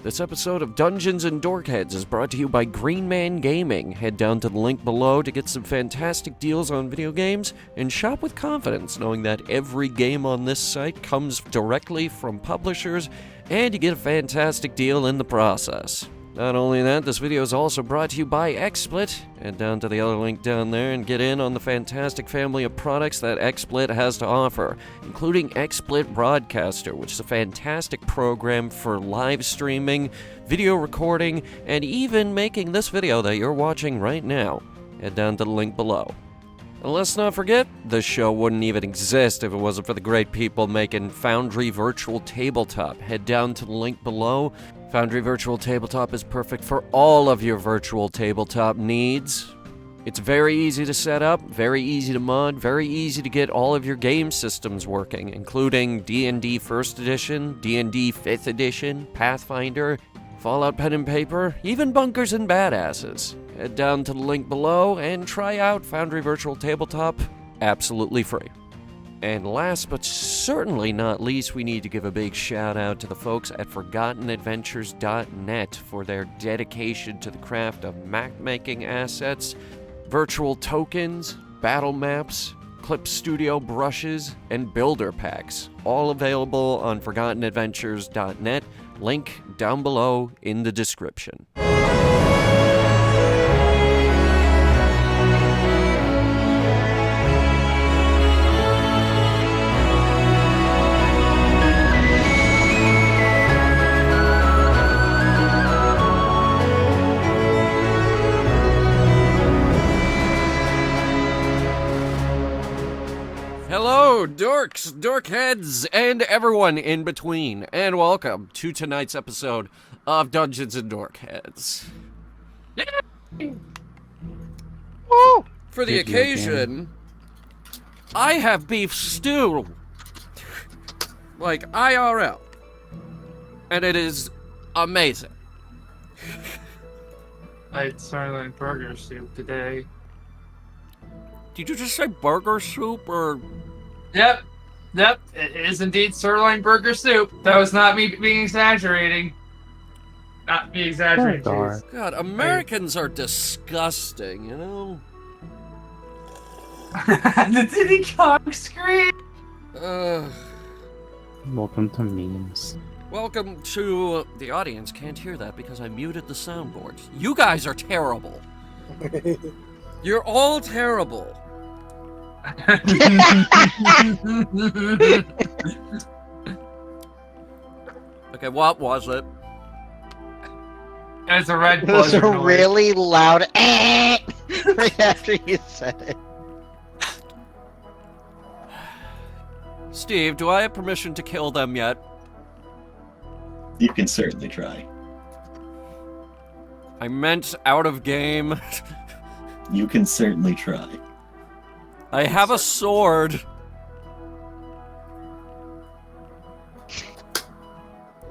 This episode of Dungeons and Dorkheads is brought to you by Green Man Gaming. Head down to the link below to get some fantastic deals on video games and shop with confidence, knowing that every game on this site comes directly from publishers and you get a fantastic deal in the process. Not only that, this video is also brought to you by XSplit. Head down to the other link down there and get in on the fantastic family of products that XSplit has to offer, including XSplit Broadcaster, which is a fantastic program for live streaming, video recording, and even making this video that you're watching right now. Head down to the link below. And let's not forget, this show wouldn't even exist if it wasn't for the great people making Foundry Virtual Tabletop. Head down to the link below. Foundry Virtual Tabletop is perfect for all of your virtual tabletop needs. It's very easy to set up, very easy to mod, very easy to get all of your game systems working, including D&D 1st Edition, D&D 5th Edition, Pathfinder, Fallout Pen and Paper, even Bunkers and Badasses. Head down to the link below and try out Foundry Virtual Tabletop absolutely free. And last but certainly not least, we need to give a big shout out to the folks at ForgottenAdventures.net for their dedication to the craft of map-making assets, virtual tokens, battle maps, Clip Studio brushes, and builder packs. All available on ForgottenAdventures.net. Link down below in the description. Hello, dorks, dorkheads, and everyone in between, and welcome to tonight's episode of Dungeons and Dorkheads. Woo! For the occasion, I have beef stew, like IRL, and it is amazing. I had Starlight Burger Soup today. Did you just say burger soup, or...? Yep, it is indeed sirloin burger soup. That was not me being exaggerating. Not me exaggerating, jeez. God, Americans are disgusting, you know? The Diddy Kong scream! Welcome to memes. Welcome to... The audience can't hear that because I muted the soundboard. You guys are terrible. You're all terrible. Okay, what was it? It's a red It was a buzzer noise. really loud right after you said it. Steve, do I have permission to kill them yet? You can certainly try. I meant out of game. You can certainly try. I have a sword.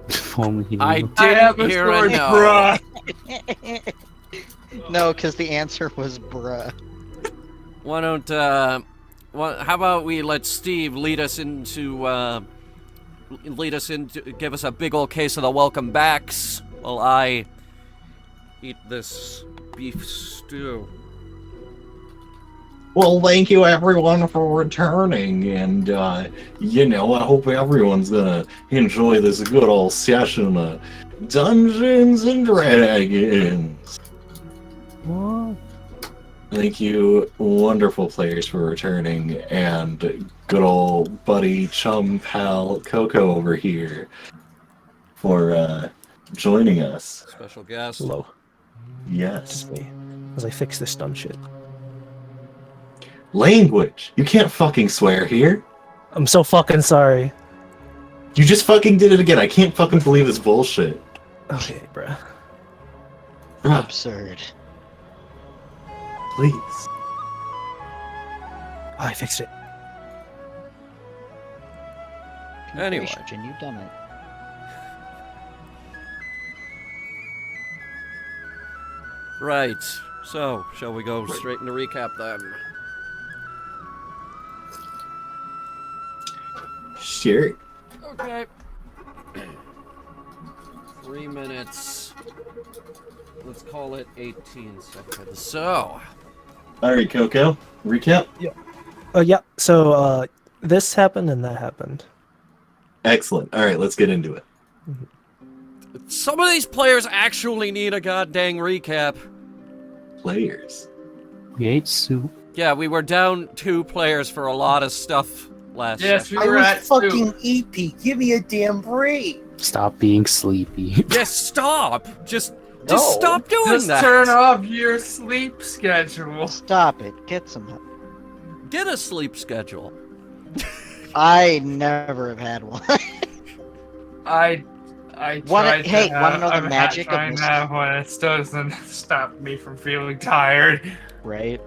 If only he I knew. have didn't a hear a sword, no. bruh. No, because the answer was bruh. Why don't, how about we let Steve lead us into, give us a big old case of the welcome backs while I eat this beef stew. Well, thank you everyone for returning, and I hope everyone's gonna enjoy this good old session of Dungeons and Dragons. What? Thank you, wonderful players, for returning, and good old buddy, chum, pal, Coco over here for joining us. Special guest. Hello, Yes. it's me. As I fix this dumb shit. Language! You can't fucking swear here! I'm so fucking sorry. You just fucking did it again. I can't fucking believe this bullshit. Okay, bruh. Bruh, Absurd. please. Oh, I fixed it. Anyway. Congratulations, you've done it. Right. So, shall we go straight into recap then? Sure. Okay. 3 minutes. Let's call it 18 seconds. So. Alright, Coco. Recap? Yeah. So, this happened and that happened. Excellent. Alright, let's get into it. Some of these players actually need a goddamn recap. Players. We ate soup. Yeah, we were down 2 players for a lot of stuff last Yes, session. we I were was at fucking two. EP. Give me a damn break. Stop being sleepy. Just stop! Just No. stop doing Just that! turn off your sleep schedule. Stop it. Get some. Get a sleep schedule. I never have had one. I Wanna- tried hey, to wanna have, know the I'm magic of trying this? to have one. It still doesn't stop me from feeling tired. Right?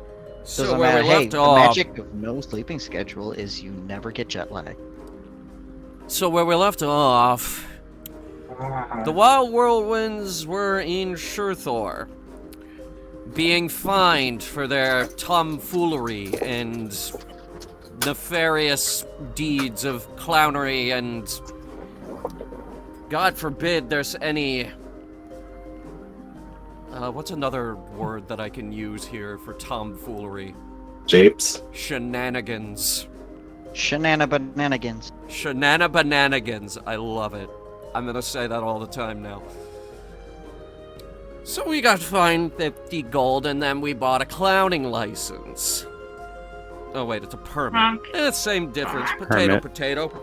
So Doesn't where matter. we Hey, left the off. magic of no sleeping schedule is you never get jet lag. So where we left off, the Wild Whirlwinds were in Shurthor, being fined for their tomfoolery and nefarious deeds of clownery, and God forbid there's any... what's another word that I can use here for tomfoolery? Japes. Shenanigans. Shenanigans. Shenanigans. I love it. I'm gonna say that all the time now. So we got fined 50 gold, and then we bought a clowning license. Oh wait, it's a permit. Same difference. Potato, Permit. potato.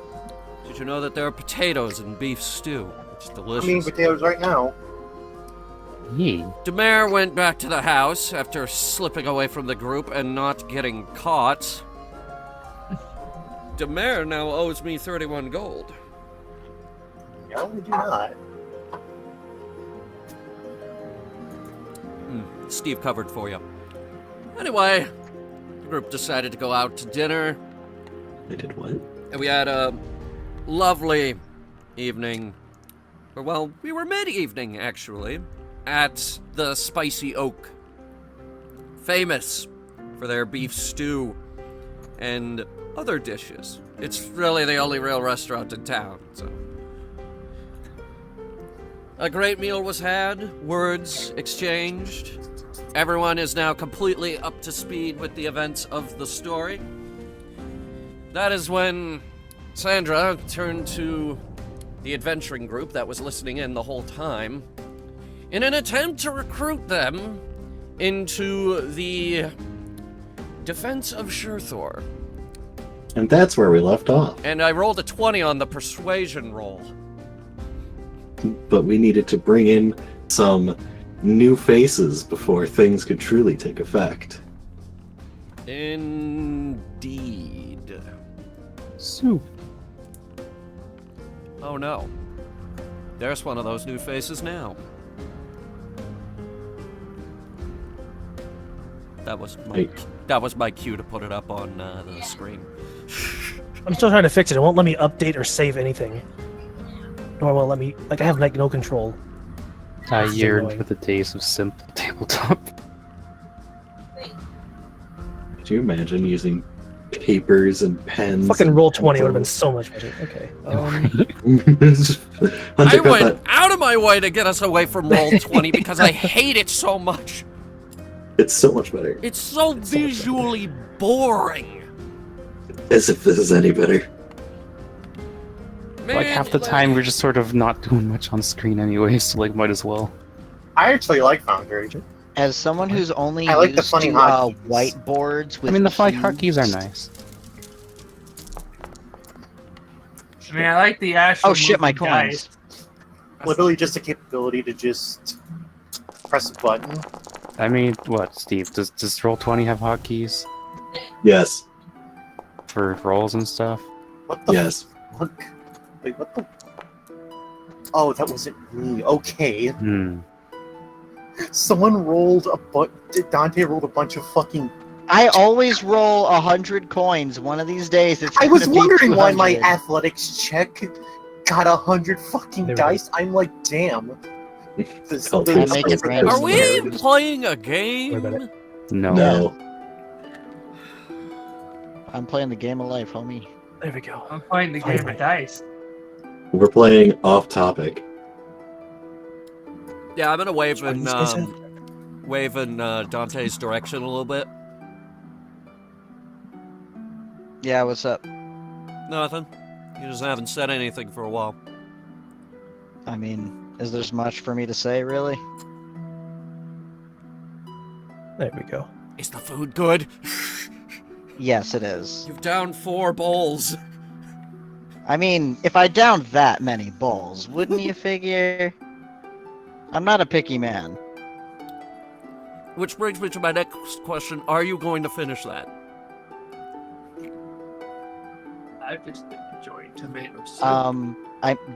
Did you know that there are potatoes in beef stew? It's I delicious. mean potatoes right now. Yay. Demare went back to the house after slipping away from the group and not getting caught. Demare now owes me 31 gold. No, we do not. Steve covered for you. Anyway, the group decided to go out to dinner, I did what? and we had a lovely evening. Or, well, we were mid-evening, actually, at the Spicy Oak. Famous for their beef stew and other dishes. It's really the only real restaurant in town, so... A great meal was had, words exchanged. Everyone is now completely up to speed with the events of the story. That is when Sandra turned to the adventuring group that was listening in the whole time in an attempt to recruit them into the defense of Shurthor. And that's where we left off. And I rolled a 20 on the persuasion roll. But we needed to bring in some new faces before things could truly take effect. Indeed. Soup. Oh no. There's one of those new faces now. That was my cue to put it up on the screen. I'm still trying to fix it. It won't let me update or save anything. Nor will it let me... Like, I have, like, no control. I This is yearned annoying. for the days of simple tabletop. Could you imagine using papers and pens? Fucking and roll 20 would have been pencils? so much better. Okay. I Hunter got went that. out of my way to get us away from Roll20 because I hate it so much. It's so much better. It's so visually boring. As if this is any better. Man, Like half the time we're just sort of not doing much on screen anyway, so like might as well. I actually like Foundry. As someone who's only I like the used funny to hotkeys. whiteboards with I mean the fight cubes- hotkeys are nice. I mean, I like the actual. Oh shit, my moving coins. dice. Literally just a capability to just press a button. I mean, what, Steve? Does Roll20 have hotkeys Yes. for rolls and stuff? What the Yes. fuck? Wait, what the... Oh, that wasn't me. Okay. Hmm. Someone rolled Dante rolled a bunch of fucking... I always roll 100 coins. One of these days, it's. I was gonna be wondering why my 200. athletics check got 100 fucking There we go. dice. I'm like, damn. This, I'll I'll make it random. Are we playing a game? What about it? No. No. I'm playing the game of life, homie. There we go. I'm playing the game of dice. We're playing off topic. Yeah, I'm gonna wave What did you say, Seth? in Dante's direction a little bit. Yeah, what's up? Nothing. You just haven't said anything for a while. I mean, is there much for me to say, really? There we go. Is the food good? Yes, it is. You've downed 4 bowls. I mean, if I downed that many bowls, wouldn't you figure? I'm not a picky man. Which brings me to my next question. Are you going to finish that? I've just been enjoying tomato soup.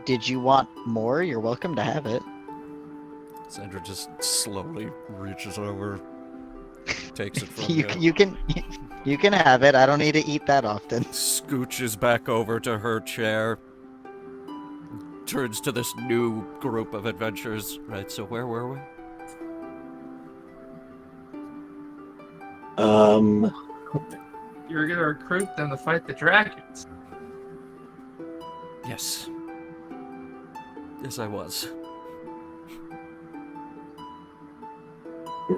Did you want more? You're welcome to have it. Sandra just slowly reaches over, takes it from You can have it. I don't need to eat that often. scooches back over to her chair, turns to this new group of adventurers. Right, so where were we? You're gonna recruit them to fight the dragons. Yes. Yes, I was.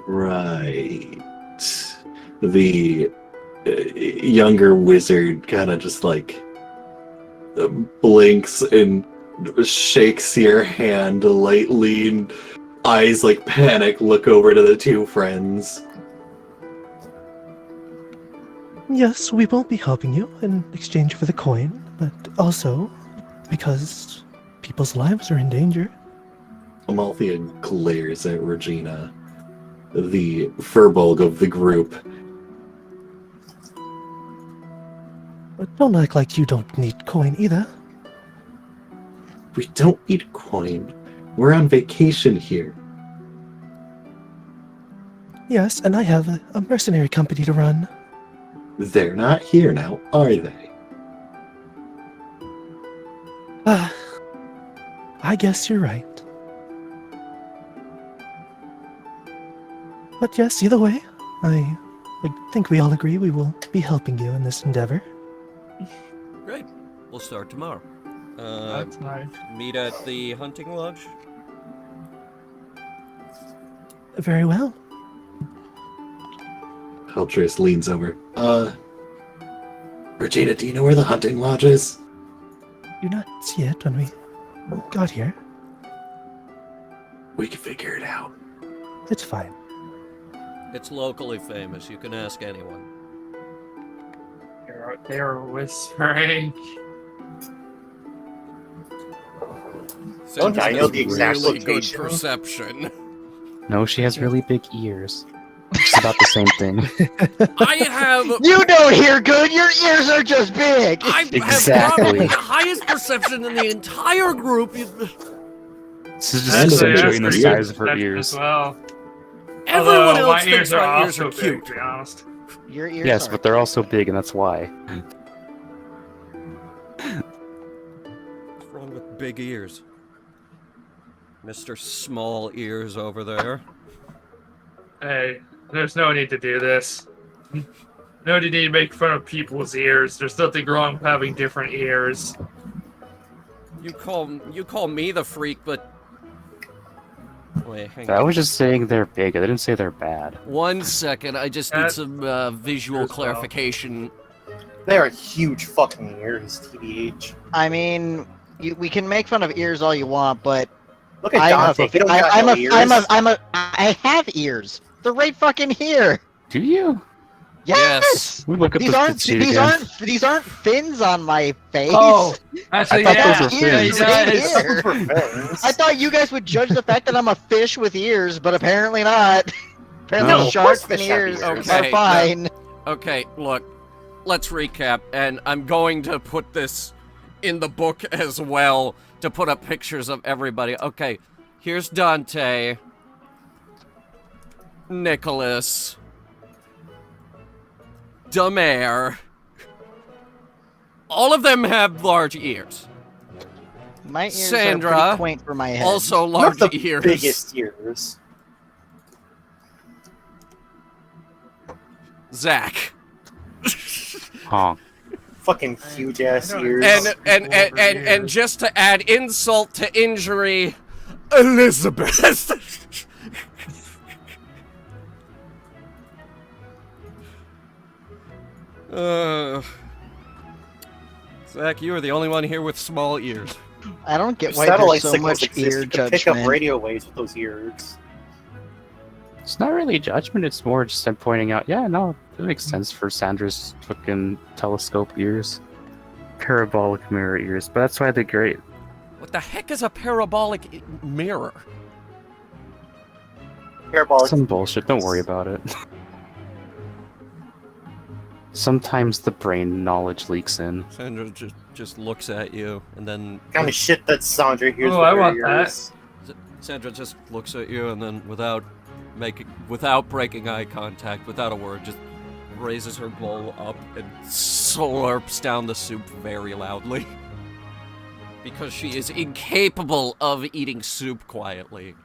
Right. The younger wizard kind of just like blinks and shakes your hand lightly, and eyes like panic look over to the two friends. Yes, we won't be helping you in exchange for the coin, but also because people's lives are in danger. Amalthea glares at Regina, the furbulk of the group. But don't act like you don't need coin either. We don't need coin. We're on vacation here. Yes, and I have a mercenary company to run. They're not here now, are they? I guess you're right. But yes, either way, I think we all agree we will be helping you in this endeavor. Great. We'll start tomorrow. That's nice. Meet at the hunting lodge. Very well. Heltris leans over. Regina, do you know where the hunting lodge is? You not see it when we got here. We can figure it out. It's fine. It's locally famous. You can ask anyone. They're whispering. Don't I know the exact really good location? perception. No, she has really big ears. It's about the same thing. I have. You don't hear good. Your ears are just big. I have Exactly. probably the highest perception in the entire group. This is That's just pretty accentuating the good. size of her That's ears. as well. Everyone Although else my thinks ears are my ears also are big, cute. to be honest. Your ears Yes, are but they're also big, and that's why. What's wrong with big ears? Mr. Small Ears over there. Hey, there's no need to do this. No need to make fun of people's ears. There's nothing wrong with having different ears. You call me the freak, but wait, hang I on. was just saying they're big. I didn't say they're bad. 1 second. I just need That- some visual as well. clarification. They are huge fucking ears, TBH. I mean, we can make fun of ears all you want, but Look at Dante. He don't got no ears. I have ears. They're right fucking here. Do you? Yes. We look at These aren't fins on my face. Oh, actually, I thought yeah. those were Yeah, he fins. does. Here. Super fins. I thought you guys would judge the fact that I'm a fish with ears, but apparently not. Apparently No. sharks Of course and fish have ears ears. are Okay, fine. Okay, look. Let's recap, and I'm going to put this in the book as well to put up pictures of everybody. Okay, here's Dante, Nicholas, Dumare. All of them have large ears. My ears Sandra, are pretty quaint for my head. Also You large have the ears. biggest ears. Zach. Honk. Fucking huge ass I don't- ears. And just to add insult to injury, Elizabeth! Zach, you are the only one here with small ears. I don't get If why there's satellite so signals much exist, ear you can pick up judgment. radio waves with those ears. It's not really judgment, it's more just I'm pointing out, yeah, no, it makes sense for Sandra's fucking telescope ears. Parabolic mirror ears, but that's why they're great. What the heck is a parabolic mirror? Parabolic. Some bullshit, don't worry about it. Sometimes the brain knowledge leaks in. Sandra just looks at you, and then... Kind of shit that Sandra hears Oh, with I her want ears. Sandra just looks at you, and then without breaking eye contact, without a word, just raises her bowl up and slurps down the soup very loudly. Because she is incapable of eating soup quietly.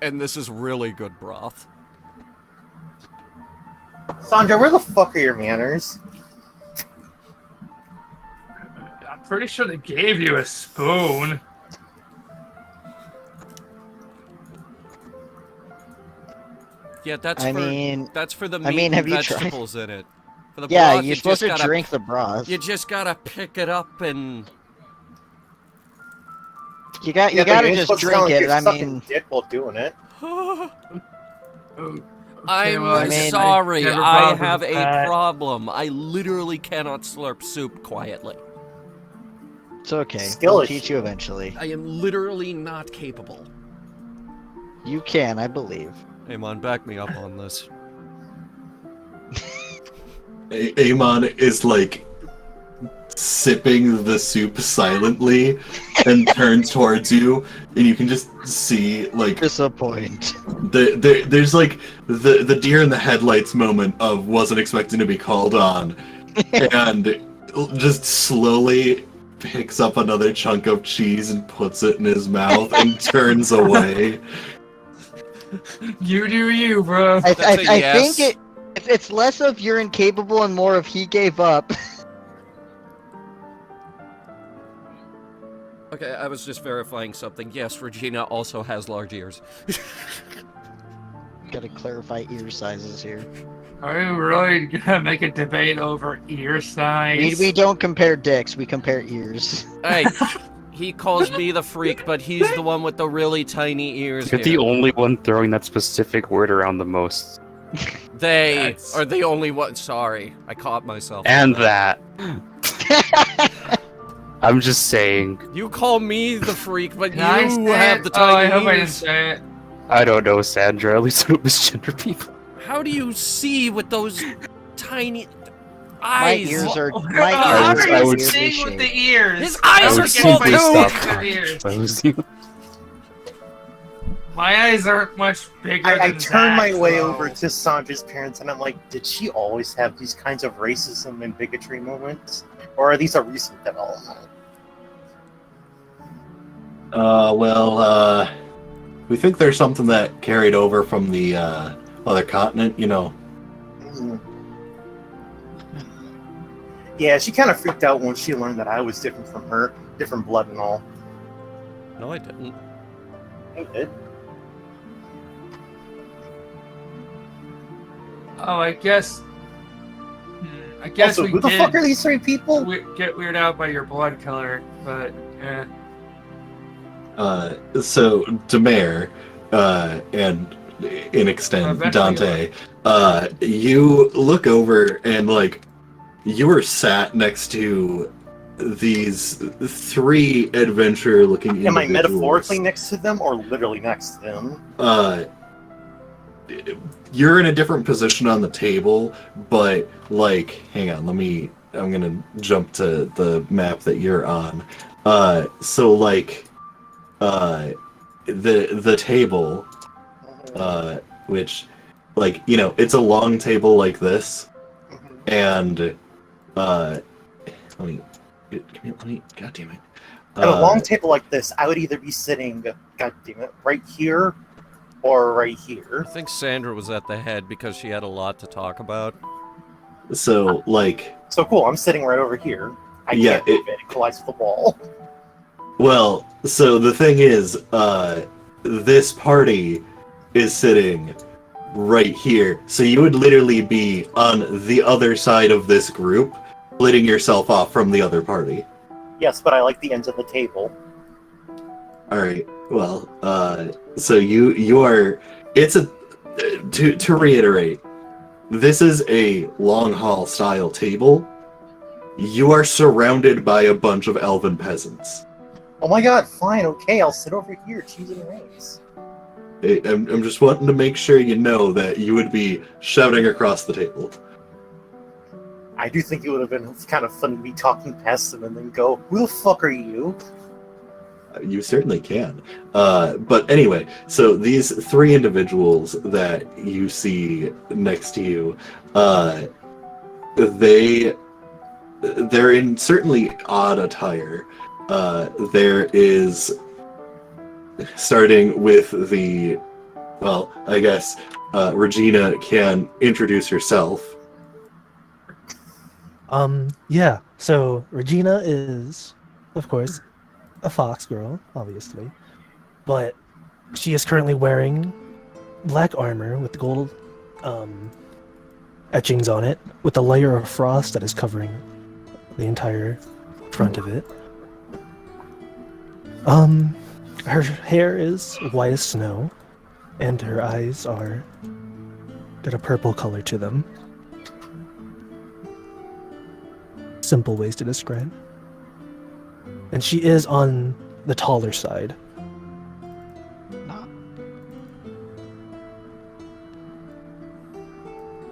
And this is really good broth. Sandra, where the fuck are your manners? I'm pretty sure they gave you a spoon. Yeah, that's I for mean, the meat I mean, have and you tried- vegetables in it. For the yeah, broth, you're you supposed just to gotta, drink the broth. You just gotta pick it up and... You gotta you're just supposed to drink sound like it. you're I sucking mean, dick while doing it. I'm I mean, sorry, never I bothered have with a that. problem. I literally cannot slurp soup quietly. it's okay. Skill I'll issue. teach you eventually. I am literally not capable. You can, I believe. Amon, back me up on this. Amon is like sipping the soup silently and turns towards you, and you can just see like Disappoint. there's like the deer in the headlights moment of wasn't expecting to be called on, and just slowly picks up another chunk of cheese and puts it in his mouth and turns away. You do you, bro. I That's a yes. think it's less of you're incapable and more of he gave up. Okay, I was just verifying something. Yes, Regina also has large ears. Gotta clarify ear sizes here. Are you really gonna make a debate over ear size? We don't compare dicks, we compare ears. Hey, he calls me the freak, but he's the one with the really tiny ears You're here. the only one throwing that specific word around the most. They That's- are the only one. Sorry, I caught myself. And that. I'm just saying. You call me the freak, but Can I you say have it? the Oh, I tiny hope I didn't ears. say it. I don't know, Sandra. At least I don't misgender people. How do you see with those tiny My eyes? ears are Oh, my how ears are I you would- seeing with the ears? His eyes I are would small simply too. stop With the ears. if I was you. My eyes aren't much bigger I than turn my Zach's, way though. over to Sandra's parents and I'm like, did she always have these kinds of racism and bigotry moments? Or are these a recent development? We think there's something that carried over from the other continent, you know. Mm. Yeah, she kind of freaked out when she learned that I was different from her, different blood and all. No, I didn't. I did. Oh, I guess. I guess Also, we who the did fuck are these three people? get weirded out by your blood color, but yeah. So Demare, and in extent Eventually Dante, you look over and like you were sat next to these three adventurer-looking individuals. Am I metaphorically next to them or literally next to them? You're in a different position on the table, but like, hang on, I'm gonna jump to the map that you're on. So like, the table, which, like, you know, it's a long table like this, and let me, god damn it. At a long table like this, I would either be sitting, god damn it, right here or right here. I think Sandra was at the head because she had a lot to talk about. So like, So cool, I'm sitting right over here. I Yeah, can't move it collides with the wall. well, so the thing is, this party is sitting right here. So you would literally be on the other side of this group, splitting yourself off from the other party. Yes, but I like the ends of the table. Alright, well, so you are, it's a, to reiterate, this is a long haul style table. You are surrounded by a bunch of elven peasants. Oh my god, fine, okay, I'll sit over here, cheese and rings. I'm just wanting to make sure you know that you would be shouting across the table. I do think it would have been kind of fun to be talking past them and then go, who the fuck are you? You certainly can. But anyway, so these three individuals that you see next to you, they're in certainly odd attire. There is, starting with the, well, I guess Regina can introduce herself. Yeah. So Regina is, of course, a fox girl, obviously, but she is currently wearing black armor with gold etchings on it, with a layer of frost that is covering the entire front of it. Her hair is white as snow, and her eyes are got a purple color to them. Simple ways to describe. And she is on the taller side.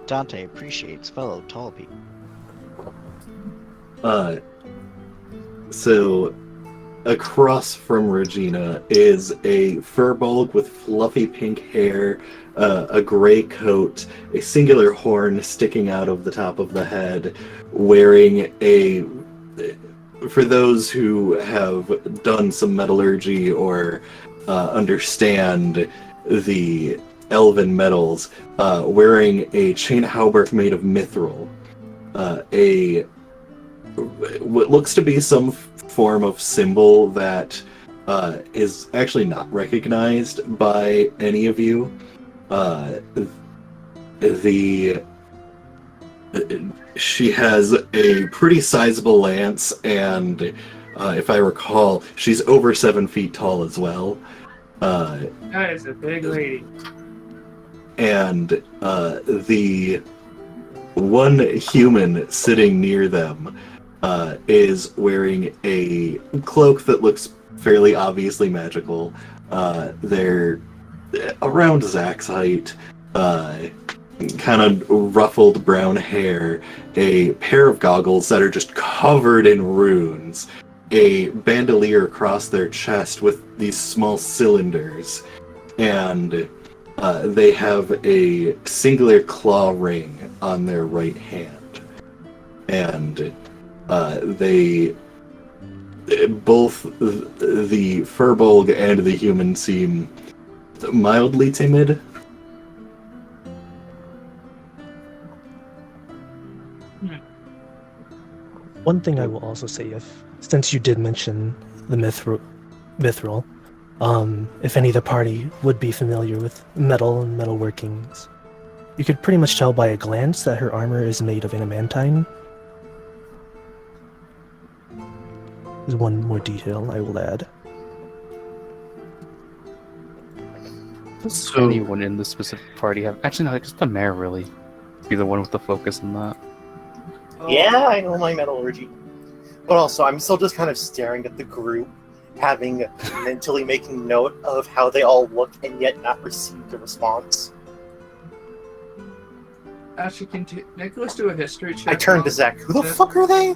Dante appreciates fellow tall people. So across from Regina is a furbolg with fluffy pink hair, a gray coat, a singular horn sticking out of the top of the head, wearing a, for those who have done some metallurgy or understand the elven metals, wearing a chain hauberk made of mithril, what looks to be some form of symbol that is actually not recognized by any of you. She has a pretty sizable lance, and if I recall, she's over 7 feet tall as well. That is a big lady. And the one human sitting near them is wearing a cloak that looks fairly obviously magical. They're around Zach's height, kind of ruffled brown hair, a pair of goggles that are just covered in runes, a bandolier across their chest with these small cylinders, and they have a singular claw ring on their right hand. And they both, the furbolg and the human, seem mildly timid. One thing I will also say, since you did mention the mithril, if any of the party would be familiar with metal and metal workings, you could pretty much tell by a glance that her armor is made of adamantine. There's one more detail I will add. Does anyone in this specific party have... Actually, no, just the mayor, really. Be the one with the focus on that. Yeah, I know my metallurgy. But also, I'm still just kind of staring at the group, having mentally making note of how they all look and yet not received a response. Actually, can Nicholas do a history check? I turned to Zach. Who the fuck are they?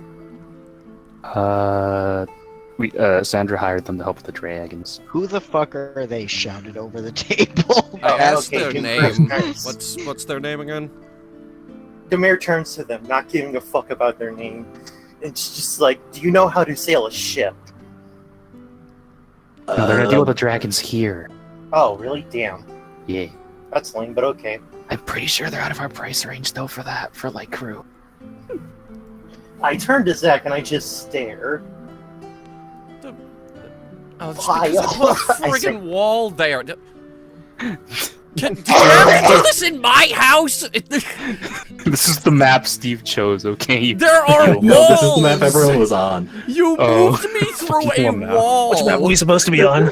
Sandra hired them to help with the dragons. Who the fuck are they? Shouted over the table. I asked okay, their first name. nice. What's their name again? The mayor turns to them, not giving a fuck about their name. It's just like, do you know how to sail a ship? No, they're gonna deal with the dragons here. Oh, really? Damn. Yeah. That's lame, but okay. I'm pretty sure they're out of our price range, though, for that, for light crew. I turn to Zach and I just stare. Oh, it's Why? because I put a I say- friggin' wall there. Do you have to do this in my house? This is the map Steve chose, okay? There are walls! No, this is the map everyone was on. You Oh. moved me through a People now. wall! Which map are we supposed to be on?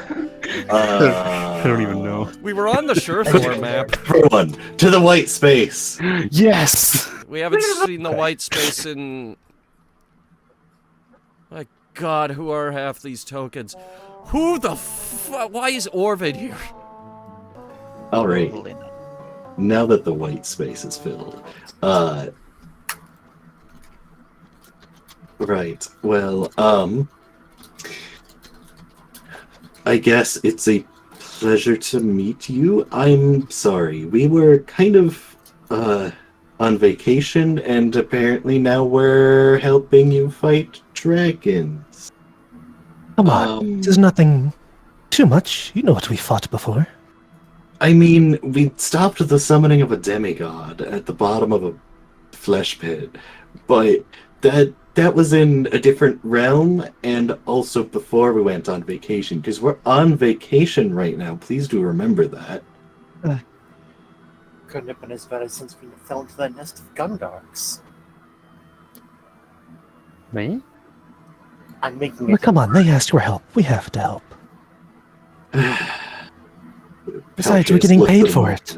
I don't even know. We were on the Surethor map. Everyone, to the white space. Yes! We haven't seen the white space in... My god, who are half these tokens? Who the why is Orvid here? Alright, now that the white space is filled, right, well, I guess it's a pleasure to meet you. I'm sorry, we were kind of, on vacation, and apparently now we're helping you fight dragons. Come on, this is nothing too much. You know what we fought before. I mean, we stopped the summoning of a demigod at the bottom of a flesh pit, but that was in a different realm, and also before we went on vacation, because we're on vacation right now. Please do remember that. Couldn't have been as bad as since we fell into that nest of Gundarks. Me? I'm making Well, it. come on, they asked for help. We have to help. Besides, we're Paltreus getting looks paid at for it.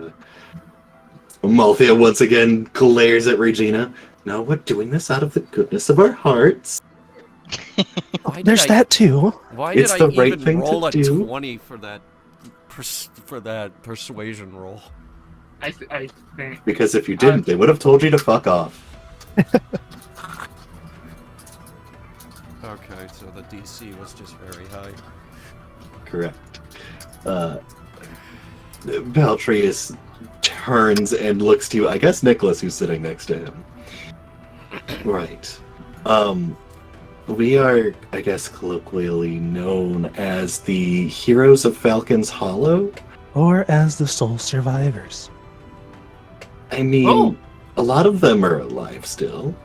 Malthea once again glares at Regina. No, we're doing this out of the goodness of our hearts. Why did There's I- that too. Why did It's I the right even thing to roll a do. 20 for that persuasion roll? I think. Because if you didn't, they would have told you to fuck off. Okay, so the DC was just very high. Correct. Paltreus turns and looks to you. I guess Nicholas, who's sitting next to him. Right. We are, I guess, colloquially known as the Heroes of Falcon's Hollow. Or as the sole survivors. I mean, Oh. a lot of them are alive still.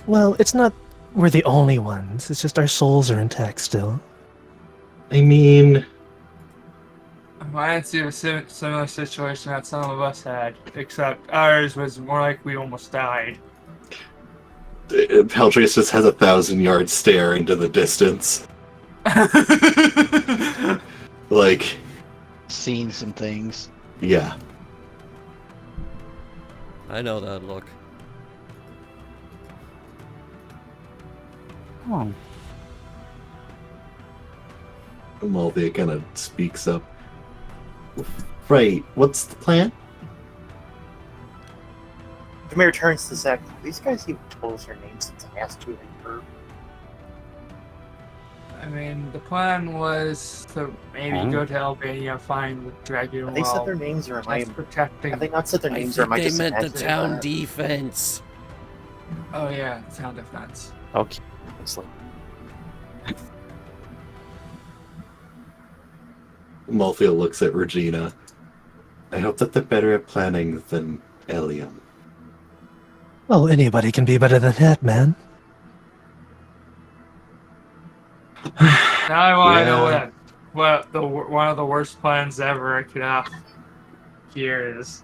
Well, it's not we're the only ones. It's just our souls are intact still. I mean, I had to a similar situation that some of us had, except ours was more like we almost died. Paltreus just has a 1,000-yard stare into the distance. Like, Seen some things. yeah. I know that look. Oh. Malthea kind of speaks up. Right, what's the plan? The mayor turns to Zach. These guys even told us their names since I asked who they were. I mean, the plan was to maybe go to Albania, find Dragula. Have they said their names, or am I? protecting? Have they not said their I names, or am think I they just meant the imagining town that? defense. Oh yeah, town defense. Okay. It's like, Malthea looks at Regina. I hope that they're better at planning than Eliam. Well, anybody can be better than that, man. Now I want to know Yeah. what one of the worst plans ever I could have here is.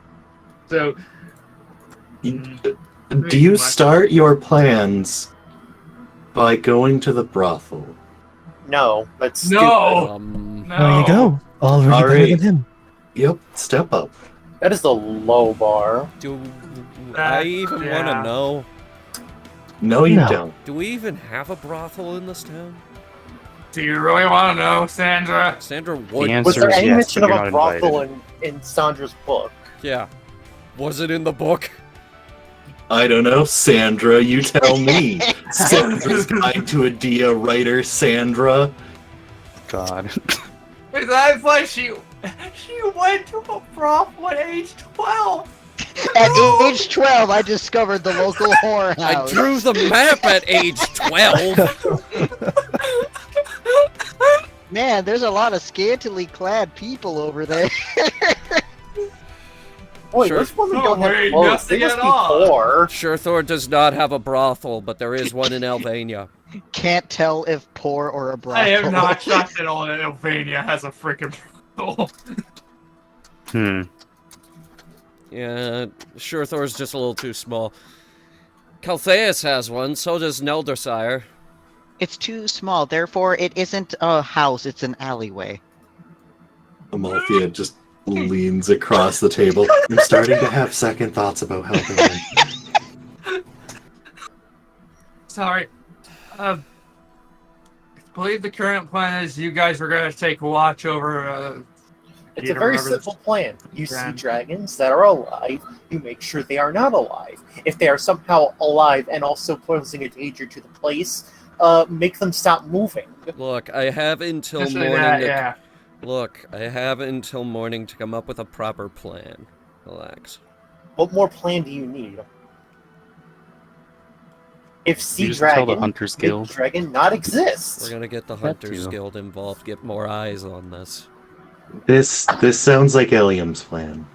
So Do you start your plans by going to the brothel? No, that's stupid. no, No. There you go. Already better Alright. than him. Yep, step up. That is the low bar. Do I even want yeah. to know? No, you No. don't. Do we even have a brothel in this town? do you really want to know, Sandra? Sandra the would. answer Was there is any yes, mention but of you're a not brothel invited. in Sandra's book? Yeah. Was it in the book? I don't know, Sandra, you tell me. Sandra's Guide to a Dia writer, Sandra. God. Because I like she went to a brothel at age 12. At age 12, I discovered the local whorehouse. I drew the map at age 12. Man, there's a lot of scantily clad people over there. Boy, Sure. those women No, don't have wait, clothes. They nothing must at be all. poor. Shurthor does not have a brothel, but there is one in Albania. Can't tell if poor or a brothel. I am not shocked at all that Elvania has a freaking brothel. Yeah, sure, Thor's just a little too small. Caltheus has one, so does Neldersire. It's too small, therefore it isn't a house, it's an alleyway. Amalthea just leans across the table. I'm starting to have second thoughts about helping him. Sorry. I believe the current plan is you guys are going to take watch over... It's a very simple plan. You see dragons that are alive, you make sure they are not alive. If they are somehow alive and also posing a danger to the place, make them stop moving. Look, I have until morning Look, I have until morning to come up with a proper plan. Relax. What more plan do you need? If Sea just tell the Dragon, Hunters make Guild. Dragon not exist. We're gonna get the That Hunters too. Guild involved, get more eyes on this. This sounds like Ilium's plan.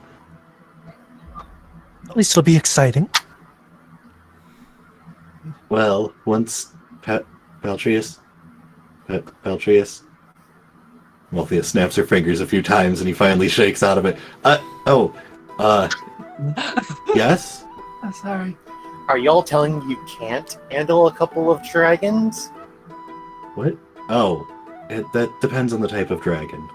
At least it'll be exciting. Well, once Peltrius, Amalthea snaps her fingers a few times and he finally shakes out of it. Yes? I'm sorry. Are y'all telling me you can't handle a couple of dragons? What? Oh, that depends on the type of dragon.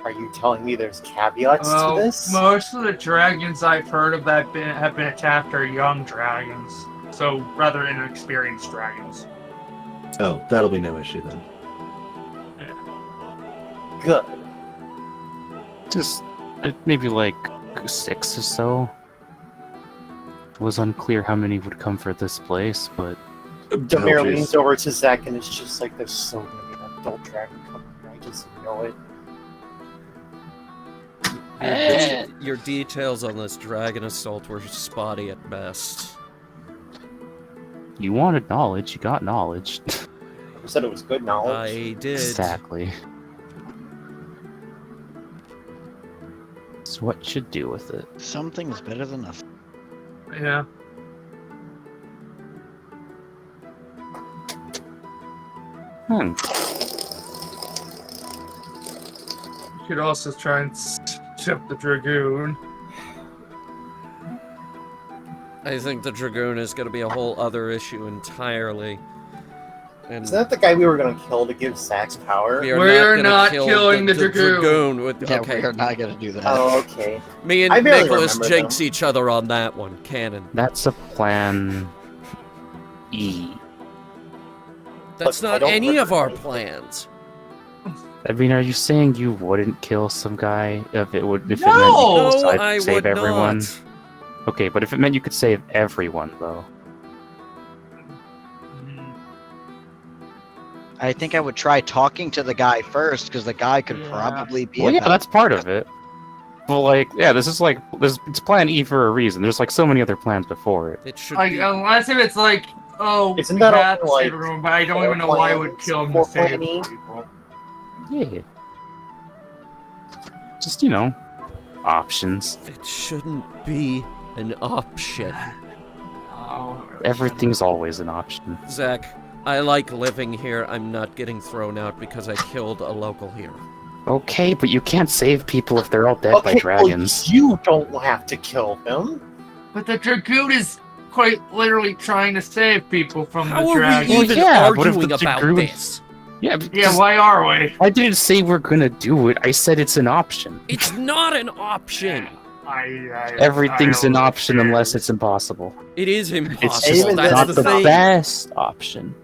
Are you telling me there's caveats to this? Most of the dragons I've heard of that have been attacked are young dragons. So, rather inexperienced dragons. Oh, that'll be no issue then. Good. Just maybe like 6 or so. It was unclear how many would come for this place, but Demir leans over to Zach and it's just like there's so gonna be an adult dragon coming here. I just know it. Your details on this dragon assault were spotty at best. you wanted knowledge, you got knowledge. You said it was good knowledge. I did. Exactly. So what should do with it? Something's better than nothing. Yeah. Hmm. You could also try and ship the Dragoon. I think the Dragoon is going to be a whole other issue entirely. And Isn't that the guy we were gonna kill to give Zach's power? We're gonna not kill killing the Dragoon. with, Yeah, okay. we're not gonna do that. Oh, okay. Me I and barely Nicholas remember jinx them. each other on that one. Canon. That's a plan E. That's Look, I not don't any of remember our anything. plans. I mean, are you saying you wouldn't kill some guy if it meant you No! could No, save I save would everyone? not. Okay, but if it meant you could save everyone, though. I think I would try talking to the guy first, because the guy could Yeah. probably be Well, yeah, about- that's part of it. Well, like, yeah, this is like, it's plan E for a reason. There's like so many other plans before it. It should Like, be. unless if it's like, oh, Isn't we that have to all, save like, everyone, but I don't even know four why I would plans? kill him Four to save planning? people. Yeah. Just, you know, options. It shouldn't be an option. Oh, Everything's always an option. Zach, I like living here. I'm not getting thrown out because I killed a local here. Okay, but you can't save people if they're all dead Okay, by dragons. well, you don't have to kill them. But the Dragoon is quite literally trying to save people from How the are we dragon. Well, even yeah, but if arguing the about Dragoon- this? Yeah, Yeah, because why are we? I didn't say we're gonna do it. I said it's an option. It's not an option. Everything's I an don't option understand. unless it's impossible. It is It's impossible. just Even That's not the the thing. best option.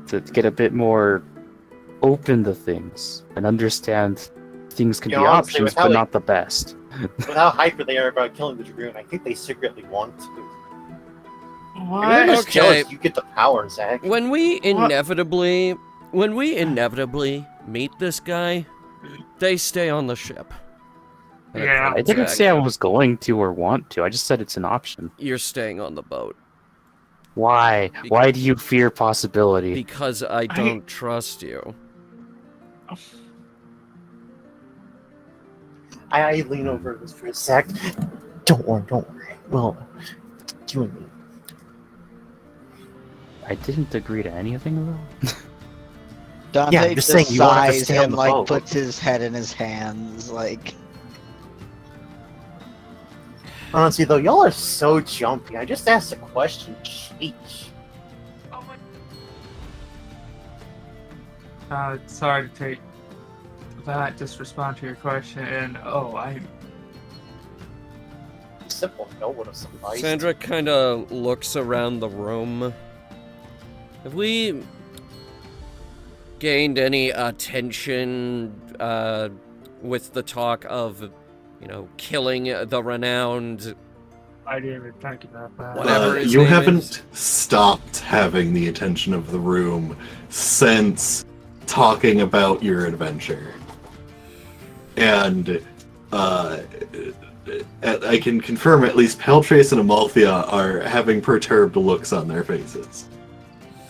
To get a bit more open to things and understand things can You be know, honestly, options, with how but they- not the best. With how hyper they are about killing the Dragoon, I think they secretly want to. If What? they're just Okay. jealous, you get the power, Zach. When we inevitably meet this guy, they stay on the ship. Yeah. I didn't Zach, say I was going to or want to. I just said it's an option. You're staying on the boat Why? Why do you fear possibility? because I don't trust you. I lean over for a sec. Don't worry. Well, you and me. I didn't agree to anything though. Dante Yeah, I'm just just saying you wanted to sighs stay on and the like boat. puts his head in his hands, like. Honestly, though, y'all are so jumpy. I just asked a question. Sheesh. Sorry to take that. Just respond to your question, and I'm Simple no would have sufficed. Sandra kind of looks around the room. Have we gained any attention with the talk of, killing the renowned? I didn't even think about that. Whatever his You name haven't is. stopped having the attention of the room since talking about your adventure. And I can confirm at least Peltrace and Amalthea are having perturbed looks on their faces.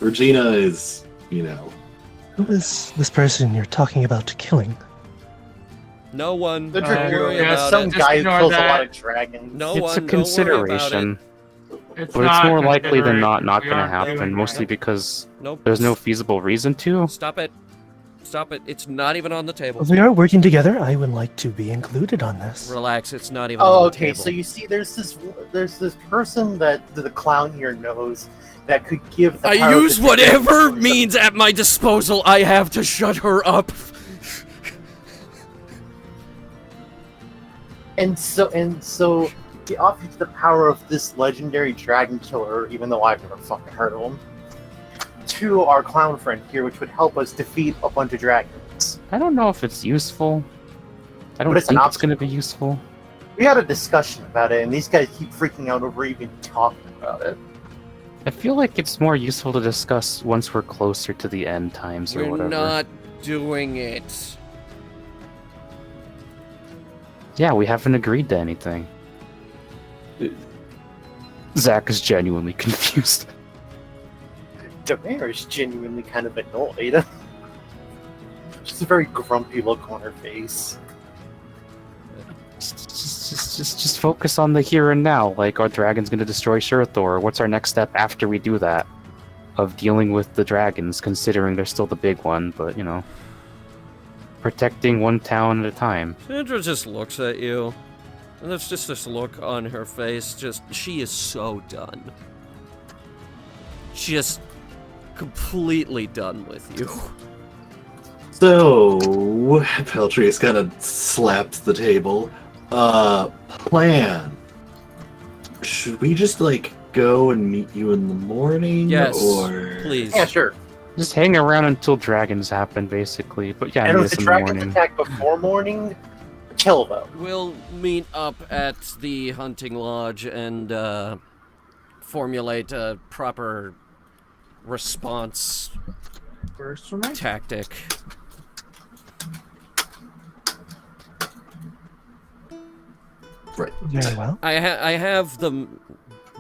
Regina is, Who is this person you're talking about killing? No one. The Don't worry yeah, about some it. Just guy who ignore kills a that. lot of dragons. No It's one. a Don't worry about it. consideration, but it's not more likely than consideration. not We going to aren't happen, doing mostly that. because Nope. there's no feasible reason to. Stop it. Stop it. It's not even on the table. If we are working together, I would like to be included on this. Relax. It's not even Oh, on the okay. table. So you see, there's this person that the clown here knows that could give. The I power use to whatever means at my disposal I have to shut her up. And so he offers the power of this legendary dragon killer, even though I've never fucking heard of him, to our clown friend here, which would help us defeat a bunch of dragons. I don't know if it's useful. I don't But it's an think it's option. going to be useful. We had a discussion about it, and these guys keep freaking out over even talking about it. I feel like it's more useful to discuss once we're closer to the end times or We're whatever. not doing it. Yeah, we haven't agreed to anything. Zach is genuinely confused. The mayor is genuinely kind of annoyed. Just a very grumpy look on her face. Just focus on the here and now. Like, our dragon's gonna destroy Shurthor. What's our next step after we do that? Of dealing with the dragons, considering they're still the big one, but, protecting one town at a time. Sandra just looks at you. And there's just this look on her face. She is so done. Just completely done with you. So, Peltrace kind of slaps the table. Plan. Should we just, go and meet you in the morning? Yes, Or... please. Yeah, sure. Just hang around until dragons happen, basically. But yeah, And meet if us the in the dragons morning. attack before morning, kill them. We'll meet up at the hunting lodge and formulate a proper response First for me. tactic. Right. Very well. I have the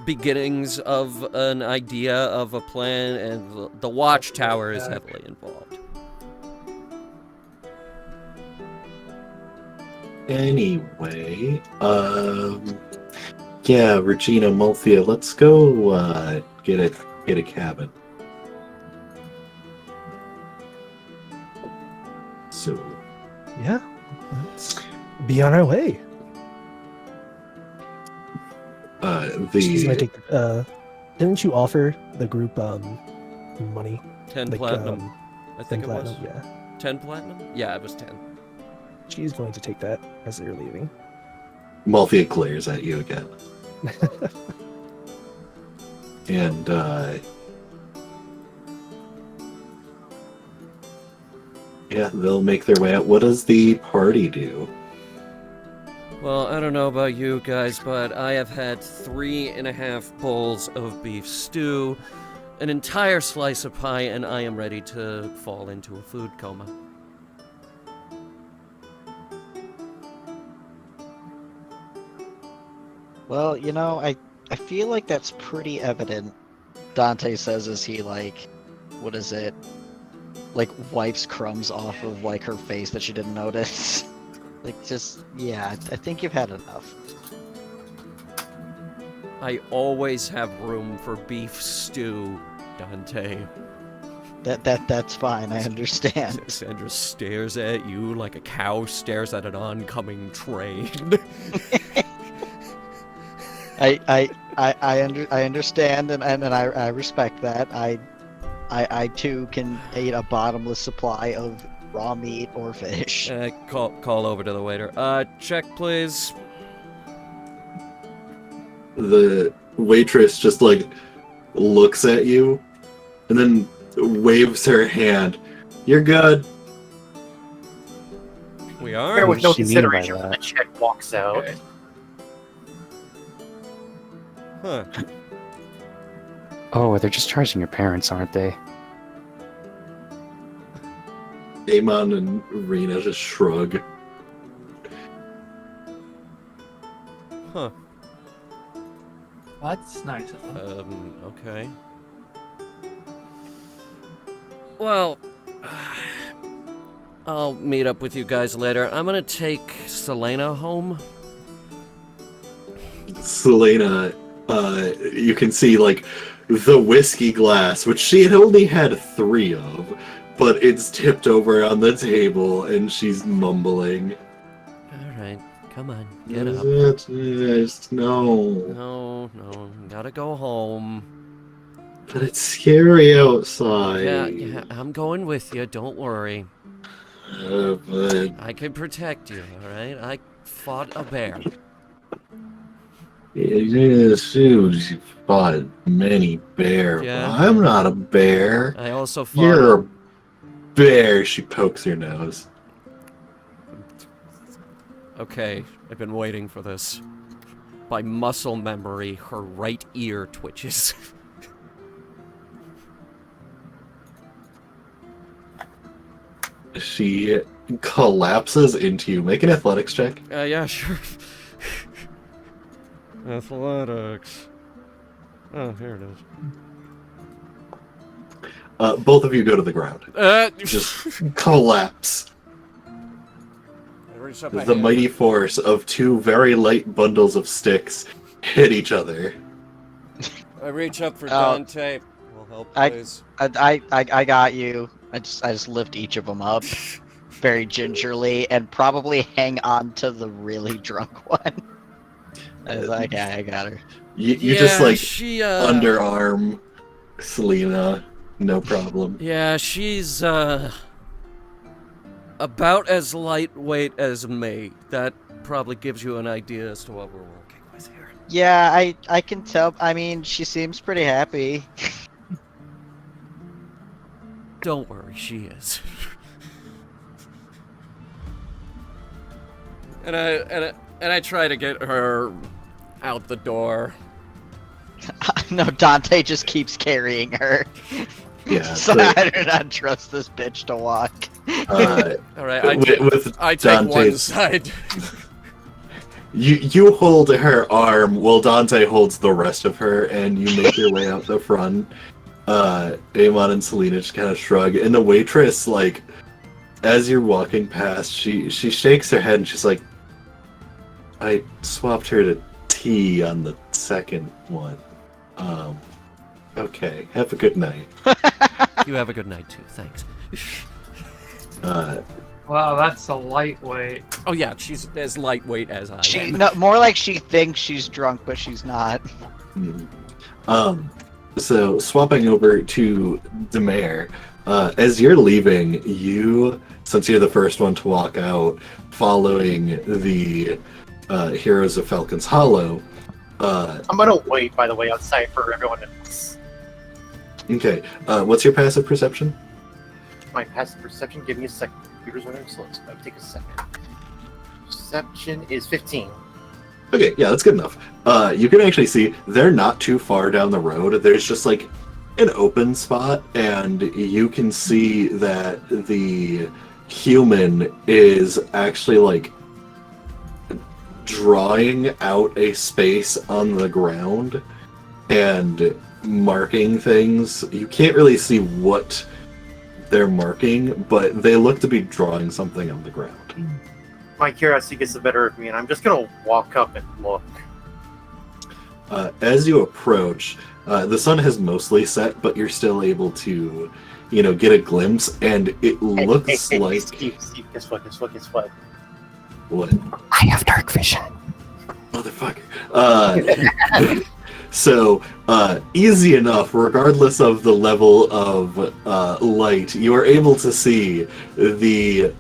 beginnings of an idea of a plan, and the watchtower is heavily involved. Anyway, yeah, Regina, Amalthea, let's go, get a cabin. So, Yeah. Let's be on our way. She's gonna the take. Didn't you offer the group money? 10 Like, platinum. I think 10 it was. platinum. Yeah. 10 platinum? Yeah, it was 10. She's going to take that as they're leaving. Amalthea glares at you again. And, yeah, they'll make their way out. What does the party do? Well, I don't know about you guys, but I have had 3.5 bowls of beef stew, an entire slice of pie, and I am ready to fall into a food coma. Well, I feel like that's pretty evident. Dante says as he what is it? Wipes crumbs off of her face that she didn't notice. I think you've had enough. I always have room for beef stew Dante. That's fine. I understand. Sandra stares at you like a cow stares at an oncoming train. I understand and I respect that. I too can eat a bottomless supply of raw meat or fish. Call over to the waiter. Check, please. The waitress just like looks at you and then waves her hand. You're good. We Fair are? with no What does she mean by consideration when the that? chick walks out. Okay. Huh. Oh, they're just charging your parents, aren't they? Amon and Rena just shrug. Huh. That's nice of them. Okay. Well, I'll meet up with you guys later. I'm gonna take Selena home. Selena, you can see like the whiskey glass, which she had only had 3 of, but it's tipped over on the table and she's mumbling. Alright, come on, get up. No. No, gotta go home. But it's scary outside. Yeah, I'm going with you, don't worry. But I can protect you, alright? I fought a bear. she fought many bears. Yeah. I'm not a bear. I also fought You're a bear. She pokes her nose. Okay, I've been waiting for this. By muscle memory, her right ear twitches. She collapses into you. Make an athletics check. Yeah, sure. Athletics. Oh, here it is. Both of you go to the ground. Just collapse. The mighty force of 2 very light bundles of sticks hit each other. I reach up for Dante. Will help, I- please. I got you. I just lift each of them up very gingerly and probably hang on to the really drunk one. I was like, yeah, I got her. You just like she, underarm Selena, no problem. Yeah, she's, about as lightweight as me. That probably gives you an idea as to what we're working with here. Yeah, I can tell. I mean, she seems pretty happy. Don't worry, she is. and I try to get her out the door. No, Dante just keeps carrying her. Yeah. So but, I do not trust this bitch to walk. All right, I with take one Dante's, side. you hold her arm while Dante holds the rest of her, and you make your way out the front. Amon and Selena just kind of shrug, and the waitress, like, as you're walking past, she shakes her head and she's like, "I swapped her to tea on the second one. Okay, have a good night." You have a good night too. Thanks. Wow, that's a lightweight. Oh yeah, she's as lightweight as I am. No, more like she thinks she's drunk, but she's not. So swapping over to the mayor, as you're leaving, since you're the first one to walk out, following the Heroes of Falcon's Hollow. I'm gonna wait, by the way, outside for everyone else. Okay, what's your passive perception? My passive perception, give me a second. Computer's running slow, so that'll take a second. Perception is 15. Okay, yeah, that's good enough. You can actually see they're not too far down the road. There's just like an open spot, and you can see that the human is actually like drawing out a space on the ground and marking things. You can't really see what they're marking, but they look to be drawing something on the ground. My curiosity gets the better of me, and I'm just gonna walk up and look. As you approach, The sun has mostly set, but you're still able to, get a glimpse, and it looks Hey, like Steve, guess what? what? I have dark vision. Motherfucker. So, easy enough, regardless of the level of light, you are able to see the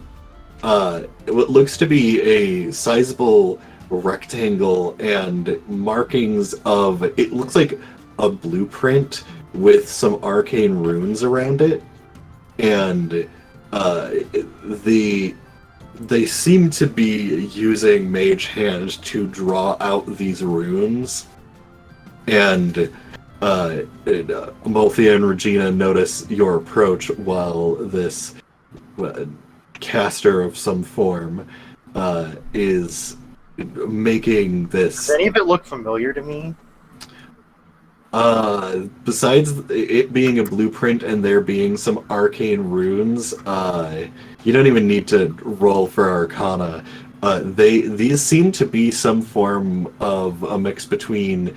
what looks to be a sizable rectangle and markings of, it looks like a blueprint with some arcane runes around it, and they seem to be using Mage Hand to draw out these runes. And Amalthea and Regina notice your approach while this caster of some form is making this. Does any of it look familiar to me? Besides it being a blueprint and there being some arcane runes, you don't even need to roll for Arcana. These seem to be some form of a mix between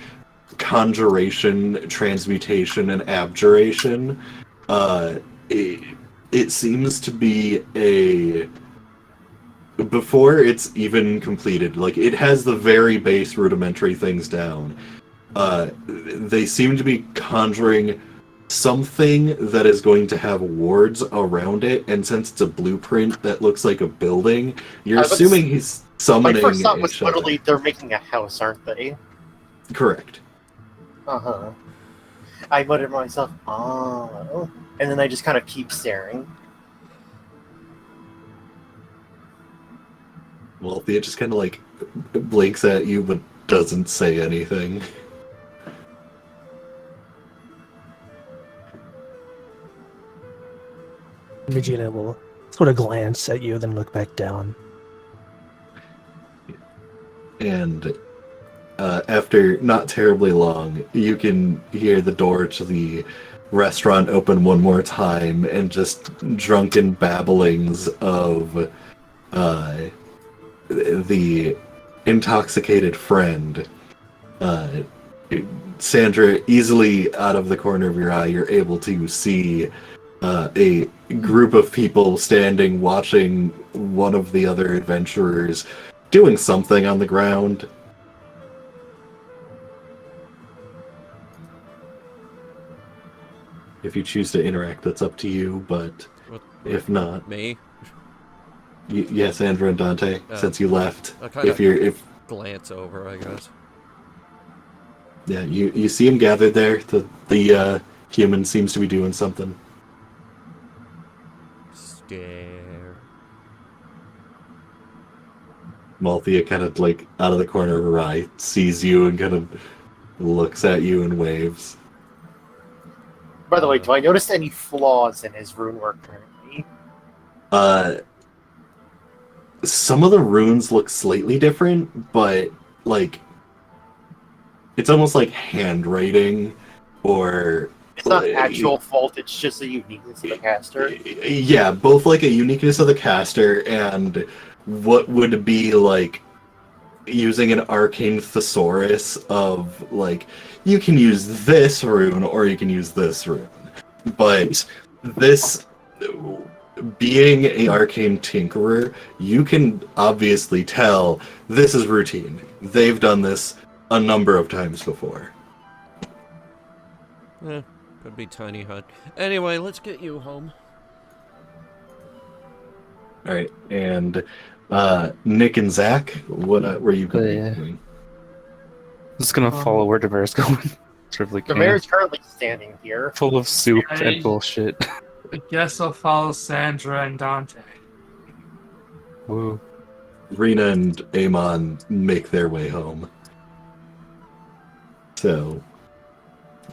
conjuration, transmutation, and abjuration. It seems to be before it's even completed, like, it has the very base rudimentary things down. They seem to be conjuring something that is going to have wards around it, and since it's a blueprint that looks like a building, you're assuming he's summoning. My first thought was each other. literally they're making a house, aren't they? Correct. Uh-huh. I muttered to myself, oh, and then I just kind of keep staring. Well, Thea just kind of like blinks at you but doesn't say anything. Regina will sort of glance at you, then look back down. And after not terribly long, you can hear the door to the restaurant open one more time, and just drunken babblings of the intoxicated friend. Sandra, easily out of the corner of your eye, you're able to see a group of people standing watching one of the other adventurers doing something on the ground. If you choose to interact, that's up to you, but if not... Me? Yes, Andrew and Dante, since you left. I kind If glance over, I guess. Yeah, you see him gathered there. The human seems to be doing something. Stare. Malthea kind of, like, out of the corner of her eye, sees you and kind of looks at you and waves. By the way, do I notice any flaws in his rune work currently? Some of the runes look slightly different, but, like, it's almost like handwriting, or... It's not actual fault, it's just a uniqueness of the caster. Yeah, both, like, a uniqueness of the caster and what would be, like, using an arcane thesaurus of, like, you can use this rune or you can use this rune. But this, being an arcane tinkerer, you can obviously tell this is routine. They've done this a number of times before. Could be tiny hut. Anyway, let's get you home. Alright, and Nick and Zach, what were you going to be doing? Just gonna follow where Demer's going. Sort of like, The mayor's currently standing here. full of soup Yeah, and bullshit. I guess I'll follow Sandra and Dante. Woo. Rena and Amon make their way home. So,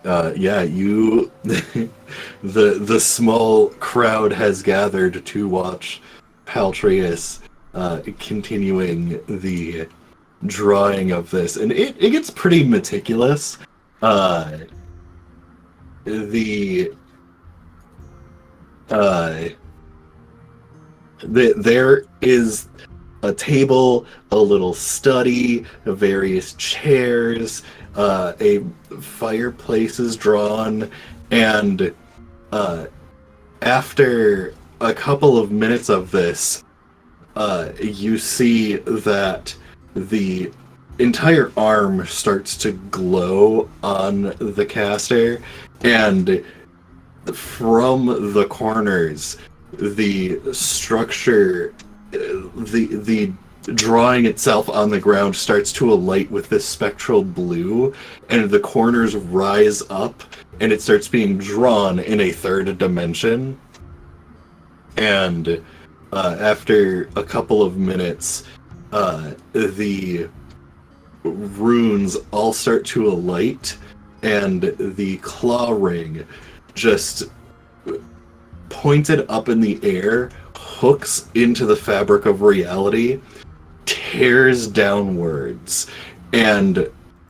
yeah, you, the small crowd has gathered to watch Paltreus continuing the drawing of this, and it gets pretty meticulous. There is a table, a little study, various chairs, A fireplace is drawn, and after a couple of minutes of this, you see that the entire arm starts to glow on the caster, and from the corners, the structure, the drawing itself on the ground starts to alight with this spectral blue, and the corners rise up, and it starts being drawn in a third dimension. And after a couple of minutes, the runes all start to alight, and the claw ring just pointed up in the air, hooks into the fabric of reality, tears downwards, and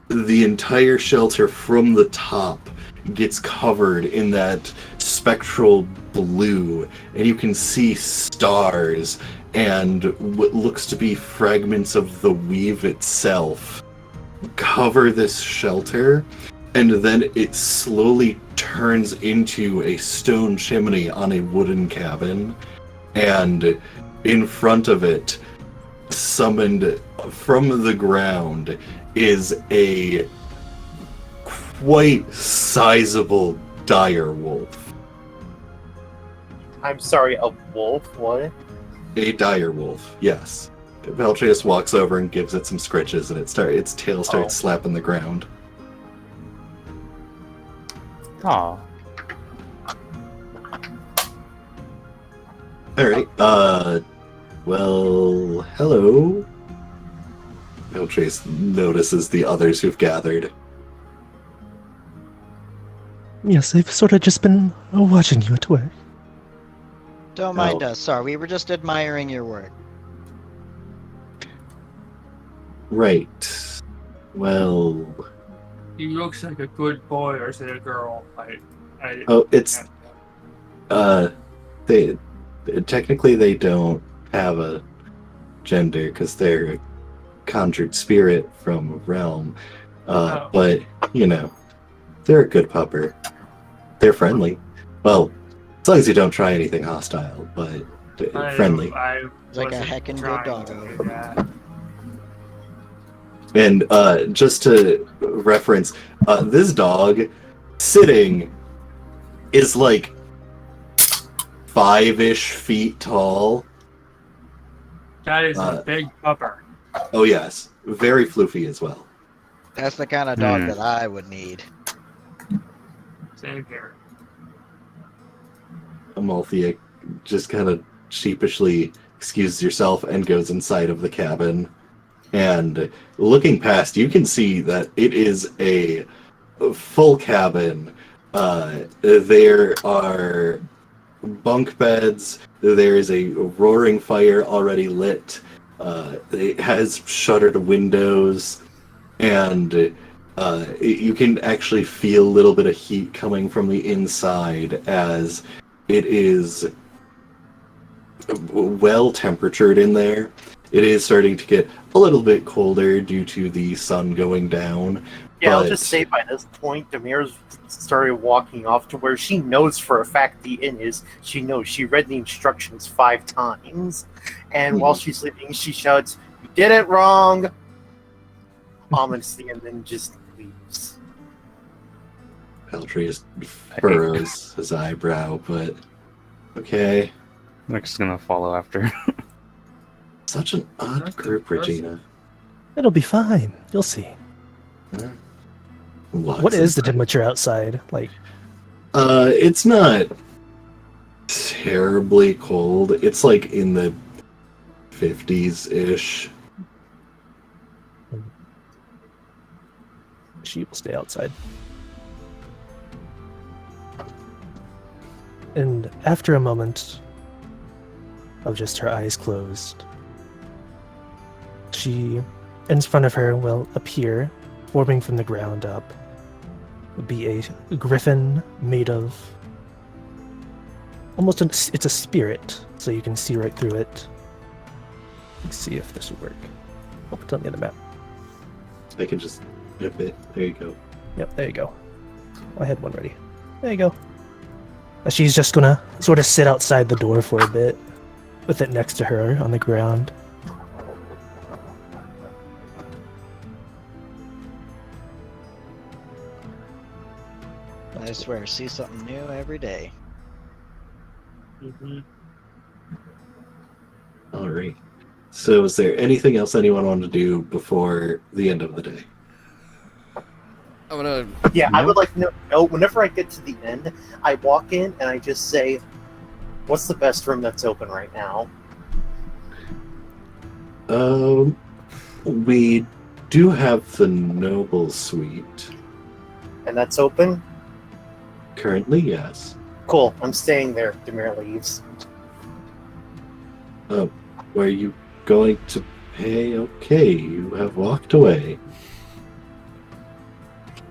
the entire shelter from the top gets covered in that spectral blue, and you can see stars and what looks to be fragments of the weave itself cover this shelter, and then it slowly turns into a stone chimney on a wooden cabin, and in front of it, summoned from the ground, is a quite sizable dire wolf. I'm sorry, a wolf? What? A dire wolf, yes. Valtrius walks over and gives it some scritches, and its tail starts slapping the ground. Aw. Alright, well, hello. Valtrius notices the others who've gathered. Yes, I've sort of just been watching you at work. Don't mind us, sorry. We were just admiring your work. Right. Well... He looks like a good boy, or is it a girl? It's... They... Technically, they don't have a gender, because they're a conjured spirit from a realm. But, you know, they're a good pupper. They're friendly. Well, as long as you don't try anything hostile, but friendly. It's like a heckin' good doggo. And just to reference, this dog sitting is like 5-ish feet tall. That is a big pupper. Oh yes, very floofy as well. That's the kind of dog that I would need. Same here. Amalthea just kind of sheepishly excuses herself and goes inside of the cabin. And looking past, you can see that it is a full cabin. There are bunk beds. There is a roaring fire already lit. It has shuttered windows. And you can actually feel a little bit of heat coming from the inside as it is well temperatured in there. It is starting to get a little bit colder due to the sun going down. Yeah, I'll just say by this point, Demir's started walking off to where she knows for a fact the inn is. She knows. She read the instructions 5 times. And while she's leaving, she shouts, "You did it wrong!" ominously, and then just leaves. Valtrius furrows his eyebrow, but okay. I'm just gonna follow after. Such an odd group, Regina. It'll be fine. You'll see. What is the temperature outside? Like, it's not terribly cold. It's like in the 50s-ish. she will stay outside. And after a moment of just her eyes closed, she, in front of her, will appear, forming from the ground up, would be a griffin made of almost it's a spirit, so you can see right through it. Let's see if this will work. I'll put it on the other map. I can just a bit. There you go. Yep, there you go. I had one ready. There you go. She's just gonna sort of sit outside the door for a bit, with it next to her on the ground. I swear, see something new every day. All right. So, is there anything else anyone wanted to do before the end of the day? I'm gonna. Yeah, I would like to know, whenever I get to the end, I walk in and I just say, what's the best room that's open right now? We do have the Noble Suite. And that's open? Currently, yes. Cool, I'm staying there. Demir leaves. Were you going to pay? Okay, you have walked away.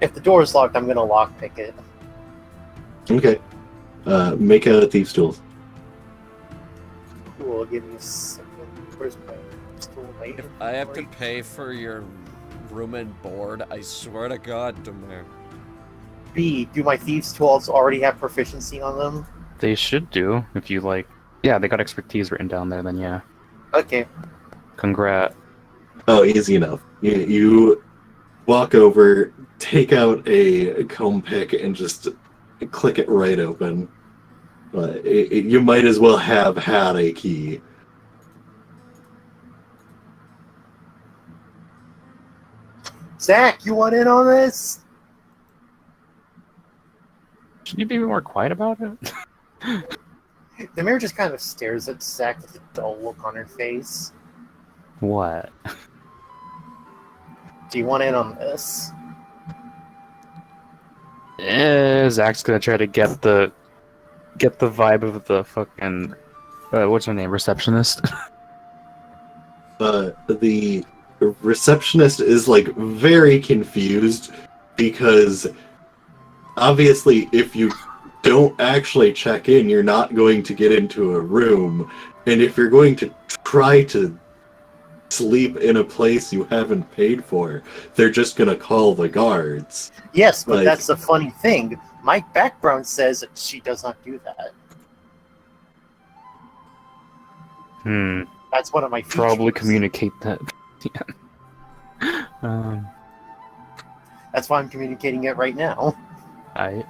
If the door is locked, I'm gonna lockpick it. Okay. Make a thief's tool. Cool, give me a second. Where's my stool? If I have to pay for your room and board, I swear to God, Demir. B, do my thieves' tools already have proficiency on them? They should do, if you like. Yeah, they got expertise written down there, then yeah. Okay. Congrats. Oh, easy enough. You walk over, take out a comb pick, and just click it right open. But you might as well have had a key. Zach, you want in on this? Should you be more quiet about it? The mirror just kind of stares at Zach with a dull look on her face. What? Do you want in on this? Zach's gonna try to get the vibe of the fucking what's her name, receptionist. The receptionist is like very confused because obviously if you don't actually check in, you're not going to get into a room, and if you're going to try to sleep in a place you haven't paid for, they're just gonna call the guards. Yes, but Like- that's the funny thing. My background says that she does not do that. That's one of my features. Probably communicate that. That's why I'm communicating it right now. I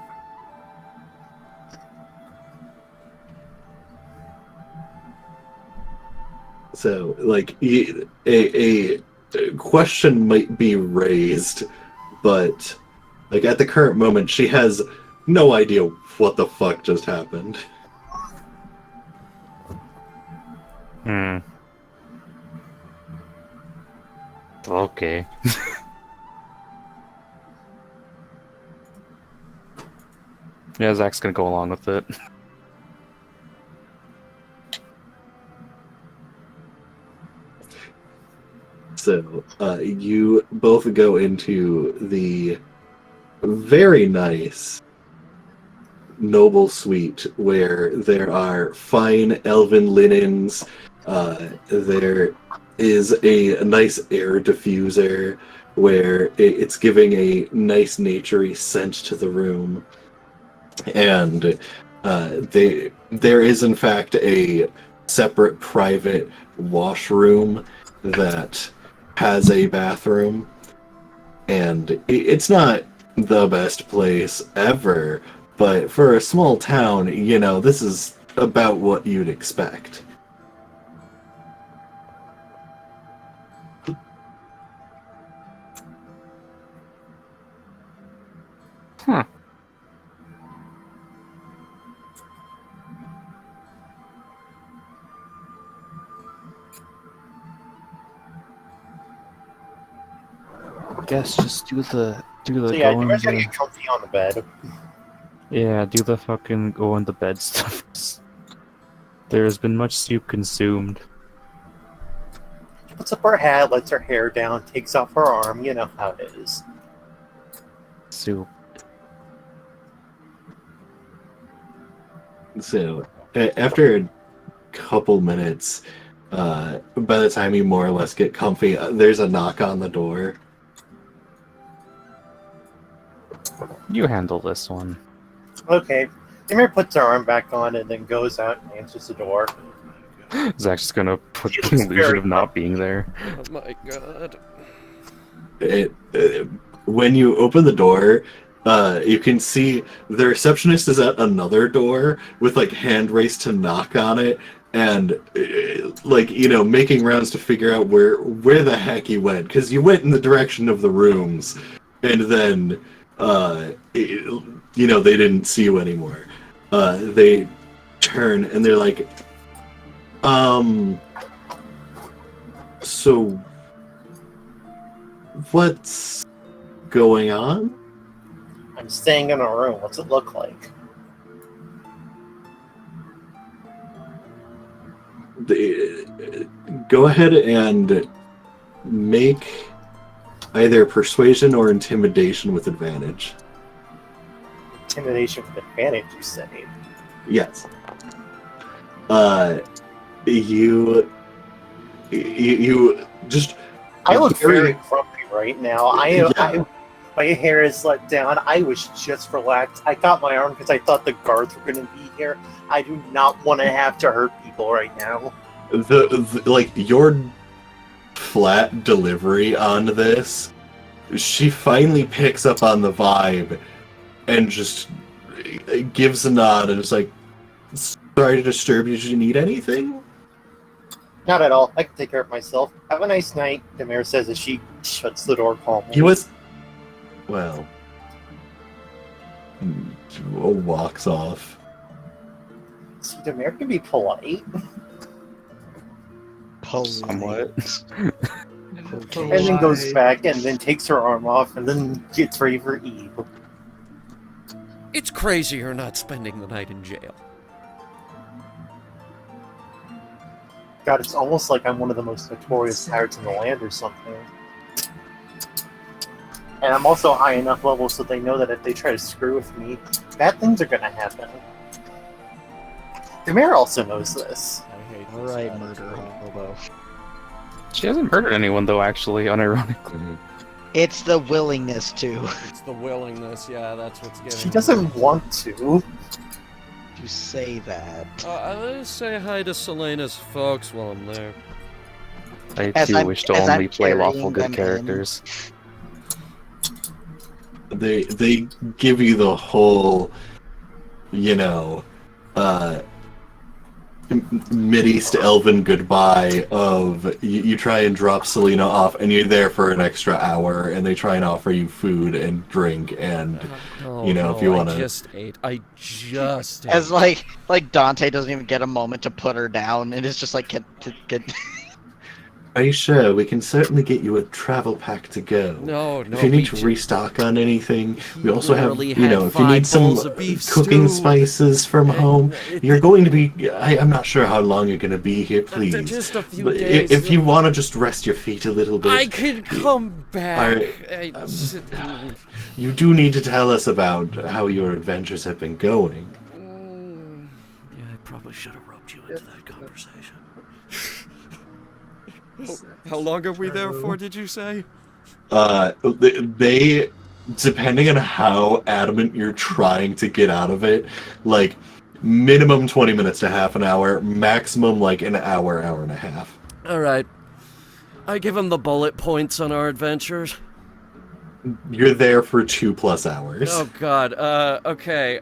So, like, a question might be raised, but, like, at the current moment, she has no idea what the fuck just happened. Okay. Yeah, Zach's gonna go along with it. So, you both go into the very nice noble suite where there are fine elven linens. There is a nice air diffuser where it's giving a nice naturey scent to the room. And there is in fact a separate private washroom that has a bathroom, and it's not the best place ever, but for a small town, you know, this is about what you'd expect. Huh. Guess just do the So go yeah, in you guys gotta the, get comfy on the bed. yeah, do the fucking go in the bed stuff. There has been much soup consumed. She puts up her hat, lets her hair down, takes off her arm. You know how it is. Soup. So, after a couple minutes, by the time you more or less get comfy, there's a knock on the door. You handle this one. Okay. Demir puts her arm back on and then goes out and answers the door. Zach's just gonna put She the looks illusion very of not being there. Oh my god. When you open the door, you can see the receptionist is at another door with like hand raised to knock on it, and like making rounds to figure out where the heck he went, because you went in the direction of the rooms, and then they didn't see you anymore. They turn and they're like, so what's going on? I'm staying in a room. What's it look like? Go ahead and make either persuasion or intimidation with advantage. Intimidation with advantage, you say? Yes. You just. I look very grumpy right now. My hair is let down. I was just relaxed. I got my arm because I thought the guards were going to be here. I do not want to have to hurt people right now. Your flat delivery on this, she finally picks up on the vibe and just gives a nod and is like, sorry to disturb you. Did you need anything? Not at all. I can take care of myself. Have a nice night, Demir says as she shuts the door calmly. He was... Well... walks off. See, Demir can be polite. Somewhat. And then goes back and then takes her arm off and then gets ready for Eve. It's crazy you're not spending the night in jail. God, it's almost like I'm one of the most notorious pirates in the land or something. And I'm also high enough level so they know that if they try to screw with me, bad things are gonna happen. Demir also knows this. Alright, murder hobo. She hasn't murdered anyone, though, actually, unironically. It's the willingness to. It's the willingness, yeah, that's what's getting She doesn't want to. To say that. I'll say hi to Selena's folks while I'm there. I As do I'm- wish to as I'm only play lawful carrying good them in. characters. They give you the whole, Mideast Elven goodbye of you try and drop Selena off and you're there for an extra hour and they try and offer you food and drink and if you want to. I just ate. As like Dante doesn't even get a moment to put her down, and it's just like get. Aisha, we can certainly get you a travel pack to go. No, If you need to restock on anything, we also have, literally if you had need 5 some bowls of beef cooking stew. spices from home, you're going to be, I'm not sure how long you're going to be here, please. Just a few But days. if you want to just rest your feet a little bit, I could come back. you do need to tell us about how your adventures have been going. Yeah, I probably should have roped you into that conversation. How long are we there for, did you say? They, depending on how adamant you're trying to get out of it, like, minimum 20 minutes to half an hour, maximum, like, an hour, hour and a half. Alright. I give him the bullet points on our adventures. You're there for 2+ hours. Oh god, okay,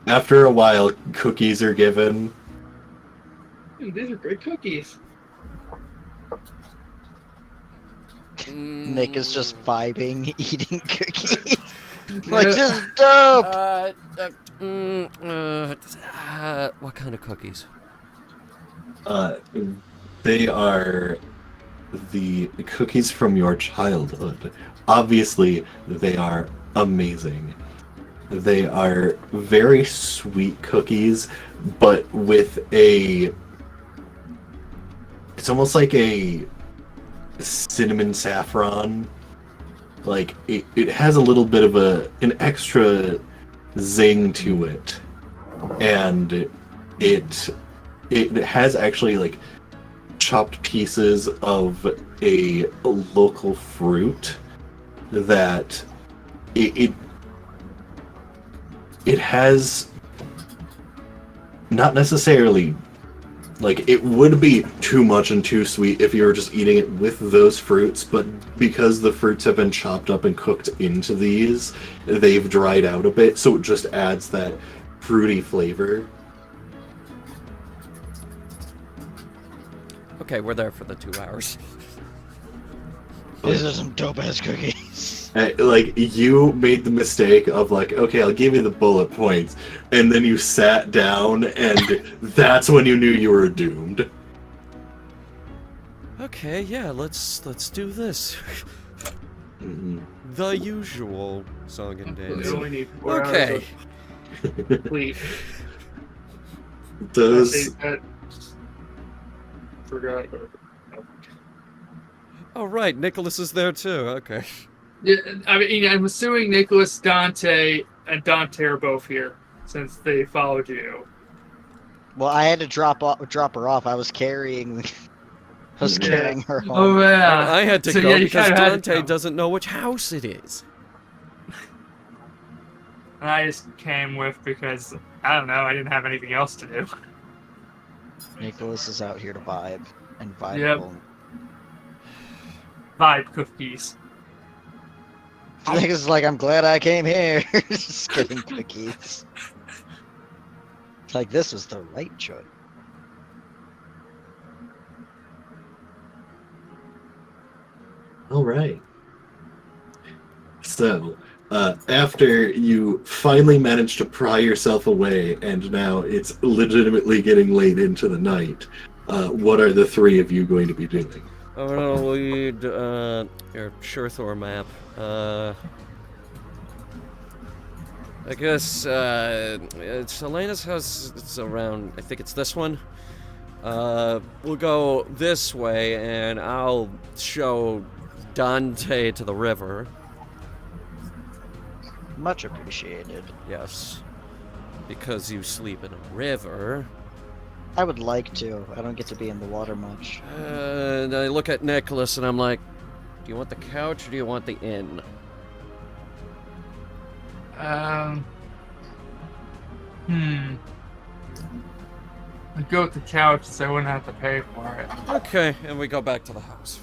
After a while, cookies are given. Dude, these are good cookies. Nick is just vibing, eating cookies. Like, this is dope! what kind of cookies? They are the cookies from your childhood. Obviously, they are amazing. They are very sweet cookies, but with a... It's almost like a cinnamon saffron. Like, it has a little bit of an extra zing to it. And it has actually, like, chopped pieces of a local fruit that it has not necessarily, like, it would be too much and too sweet if you were just eating it with those fruits, but because the fruits have been chopped up and cooked into these, they've dried out a bit, so it just adds that fruity flavor. Okay, we're there for the 2 hours. These are some dope ass cookies. Like, you made the mistake of, like, okay, I'll give you the bullet points, and then you sat down, and that's when you knew you were doomed. Okay, yeah, let's do this. The usual song and dance. We only need 4 hours Okay. of complete. Does Forgot. Oh right, Nicholas is there too. Okay. Yeah, I mean, I'm assuming Nicholas, Dante, and Dante are both here since they followed you. Well, I had to drop her off. I was carrying her home. Oh yeah. I had to So, go yeah, you because kinda had to Dante come. doesn't know which house it is. And I just came with because I don't know. I didn't have anything else to do. Nicholas is out here to vibe and vibe. Yep. home. Vibe cookies. Nicholas is like, I'm glad I came here. Just getting cookies. It's like, this was the right choice. all right. So, after you finally manage to pry yourself away, and now it's legitimately getting late into the night, what are the three of you going to be doing? I'm gonna lead your Shurthor map. I guess it's Elena's house. It's around. I think it's this one. We'll go this way, and I'll show Dante to the river. Much appreciated. Yes, because you sleep in a river. I would like to. I don't get to be in the water much. And I look at Nicholas, and I'm like, "Do you want the couch or do you want the inn?" I'd go with the couch so I wouldn't have to pay for it. Okay, and we go back to the house.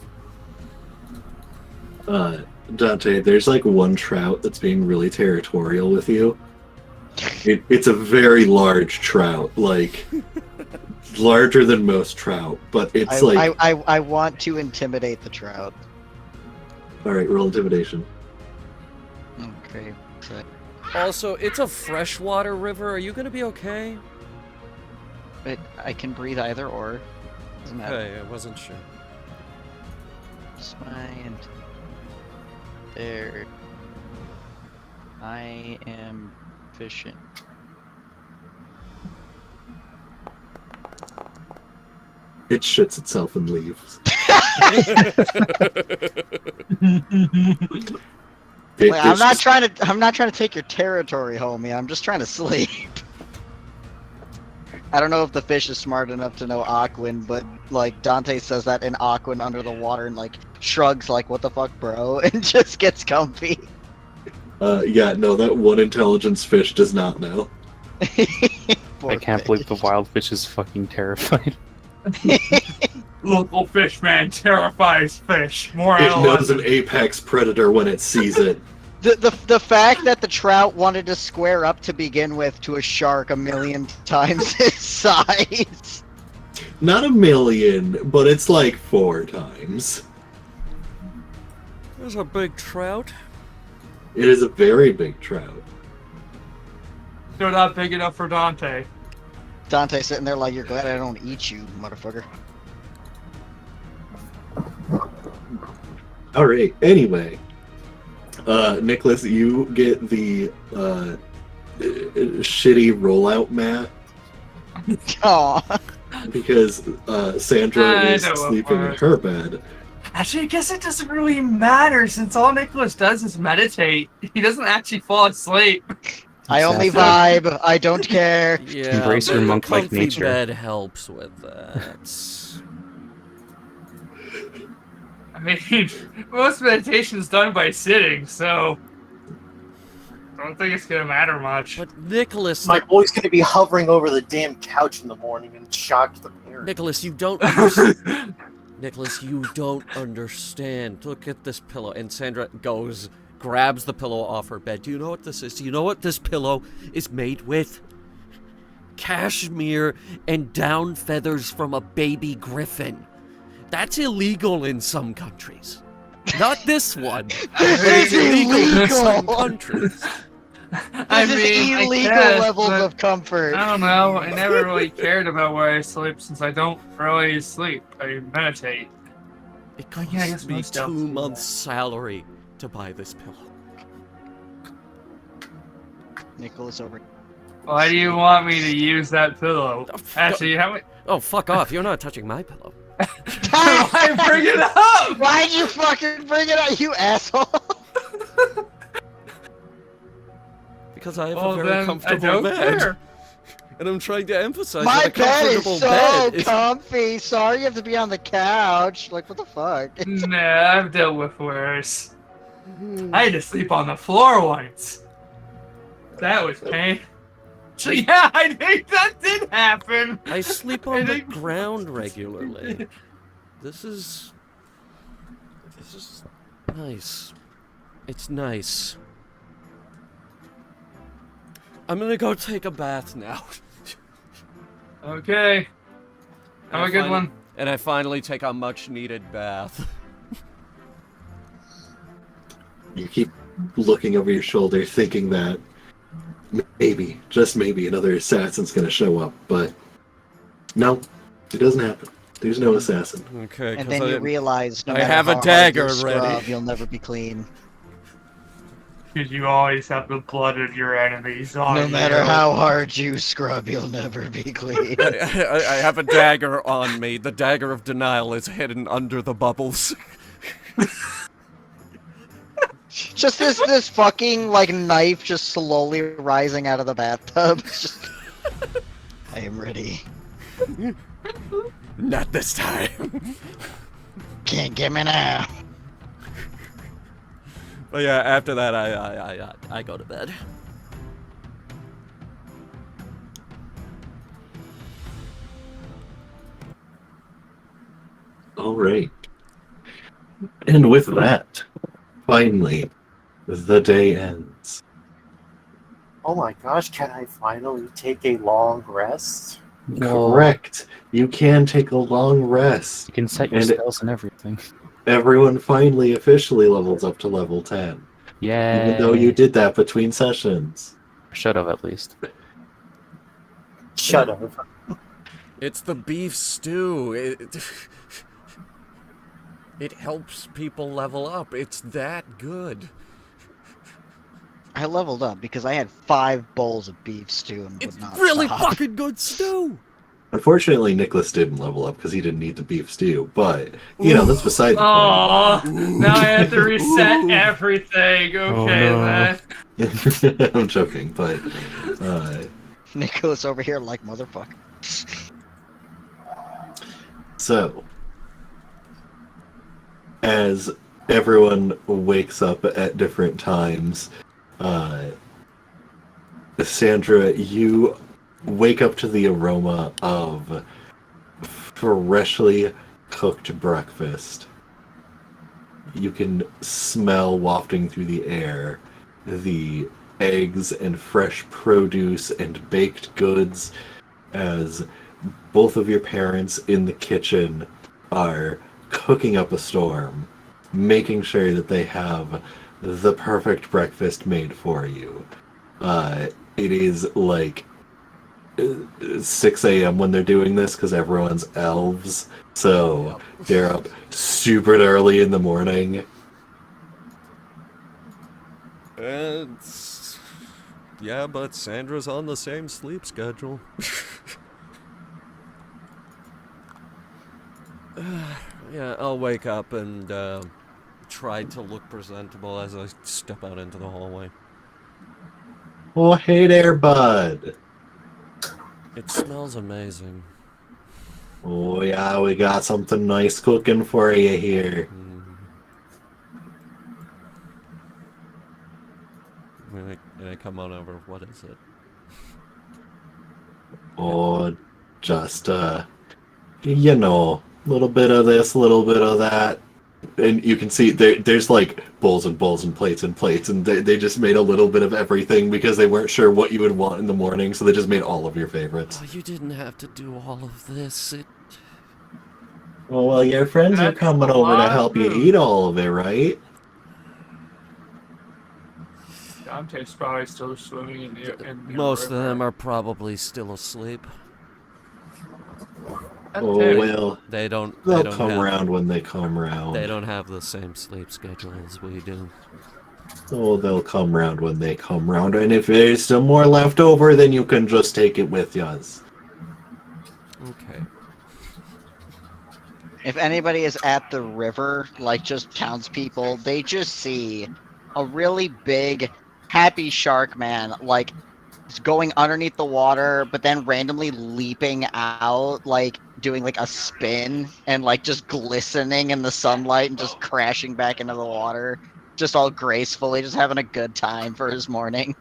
Dante, there's like one trout that's being really territorial with you. It's a very large trout, like larger than most trout, but it's I want to intimidate the trout. All right, roll intimidation. Okay. So, Also, it's a freshwater river. Are you gonna be okay? but I can breathe either or. Doesn't matter. Okay, I wasn't sure. Smite. There. I am fishing. It shits itself and leaves. Wait, I'm not trying to take your territory, homie. I'm just trying to sleep. I don't know if the fish is smart enough to know Aquan, but like Dante says that in Aquan under the water and like shrugs like, "What the fuck, bro?" and just gets comfy. Yeah, no, that one intelligence fish does not know. I can't believe the wild fish is fucking terrified. Local fish man terrifies fish. More It knows analyzes. an apex predator when it sees it. The fact that the trout wanted to square up to begin with to a shark 1,000,000 times his size. Not 1,000,000, but it's like 4 times. There's a big trout. It is a very big trout. They're not big enough for Dante. Dante sitting there like, "You're glad I don't eat you, motherfucker." Alright, anyway. Nicholas, you get the shitty rollout mat Aw. because Sandra I is know what sleeping in part. her bed. Actually, I guess it doesn't really matter since all Nicholas does is meditate. He doesn't actually fall asleep. I only Exactly. vibe. I don't care. Yeah, Embrace your but a monk-like comfy nature. bed helps with that. I mean, most meditation is done by sitting, so don't think it's gonna matter much. But Nicholas, My boy's gonna be hovering over the damn couch in the morning and shock the parents. Nicholas, you don't understand. Nicholas, you don't understand. Look at this pillow. And Sandra goes, grabs the pillow off her bed. Do you know what this is? Do you know what this pillow is made with? Cashmere and down feathers from a baby griffin. That's illegal in some countries. Not this one. But it's illegal in some countries. This is illegal levels of comfort. I don't know. I never really cared about where I sleep since I don't really sleep. I meditate. It cost Yeah, I guess me most adults 2 do months' that. salary to buy this pillow. Nicholas over. Why do you want me to use that pillow? Actually, how many? Oh, fuck off. You're not touching my pillow. Why bring it up? Why'd you fucking bring it up, you asshole? Because I have Well, a very then I comfortable don't bed. care. And I'm trying to emphasize My that a bed is comfortable so bed is... comfy. Sorry you have to be on the couch. Like, what the fuck? Nah, I've dealt with worse. I had to sleep on the floor once. That was pain. So yeah, I think that did happen. I sleep on the ground regularly. This is nice. It's nice. I'm gonna go take a bath now. Okay. Have a good one. And I finally take a much needed bath. You keep looking over your shoulder, thinking that maybe, just maybe, another assassin's gonna show up, but no, it doesn't happen. There's no assassin. Okay, And then you realize, no I matter have a how hard dagger you ready. scrub, you'll never be clean. Because you always have the blood of your enemies on No you. matter how hard you scrub, you'll never be clean. I have a dagger on me. The dagger of denial is hidden under the bubbles. Just this fucking like knife just slowly rising out of the bathtub. It's just... I am ready. Not this time. Can't get me now. But yeah, after that, I go to bed. All right. And with that, finally, the day ends. Oh my gosh, can I finally take a long rest? Correct. You can take a long rest. You can set your And- spells and everything. Everyone finally officially levels up to level 10. Yeah. Even though you did that between sessions. Should have at least. Shut up. It's the beef stew. It helps people level up. It's that good. I leveled up because I had 5 bowls of beef stew and It's would not really stop. fucking good stew. Unfortunately, Nicholas didn't level up because he didn't need the beef stew, but, you know, that's beside the point. Oh, now I have to reset everything. Okay, no. then. I'm joking, but Nicholas over here like motherfucker. so as everyone wakes up at different times, Sandra, you wake up to the aroma of freshly cooked breakfast. You can smell wafting through the air the eggs and fresh produce and baked goods as both of your parents in the kitchen are cooking up a storm, making sure that they have the perfect breakfast made for you. It is like 6 a.m. when they're doing this because everyone's elves, so they're up super early in the morning. Yeah, but Sandra's on the same sleep schedule. Yeah, I'll wake up and try to look presentable as I step out into the hallway. Oh, hey there, bud. It smells amazing. Oh yeah, we got something nice cooking for you here. And I come on over. What is it? Oh, just, you know, a little bit of this, a little bit of that. And you can see there's like bowls and bowls and plates, and they just made a little bit of everything because they weren't sure what you would want in the morning, so they just made all of your favorites. Oh, you didn't have to do all of this. Oh, well, your friends are That's coming a over to lot help you of eat all of it, right? Dante's probably still swimming in the Most of river. them are probably still asleep. Oh, Dante, well, They'll come around when they come round. They don't have the same sleep schedule as we do. Oh, they'll come round when they come round, and if there's some more left over, then you can just take it with yous. Okay. If anybody is at the river, like just townspeople, they just see a really big, happy shark man, like going underneath the water, but then randomly leaping out, like doing like a spin and like just glistening in the sunlight and just crashing back into the water, just all gracefully, just having a good time for his morning.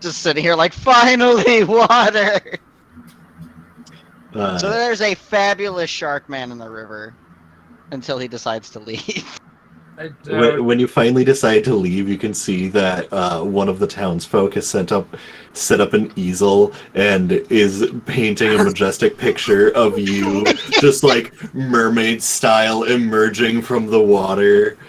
Just sitting here like, finally, water! So there's a fabulous shark man in the river until he decides to leave. When you finally decide to leave, you can see that one of the townsfolk has set up an easel and is painting a majestic picture of you, just like mermaid style, emerging from the water.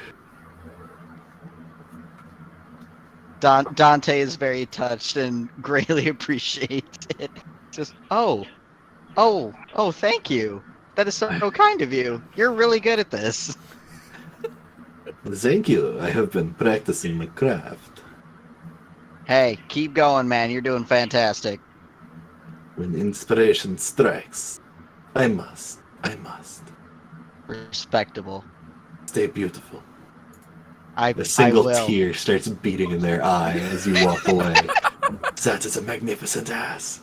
Dante is very touched and greatly appreciates it. Just, oh, thank you. That is so kind of you. You're really good at this. Thank you. I have been practicing my craft. Hey, keep going, man. You're doing fantastic. When inspiration strikes, I must. Respectable. Stay beautiful. I A single will. tear starts beating in their eye as you walk away. That is a magnificent ass.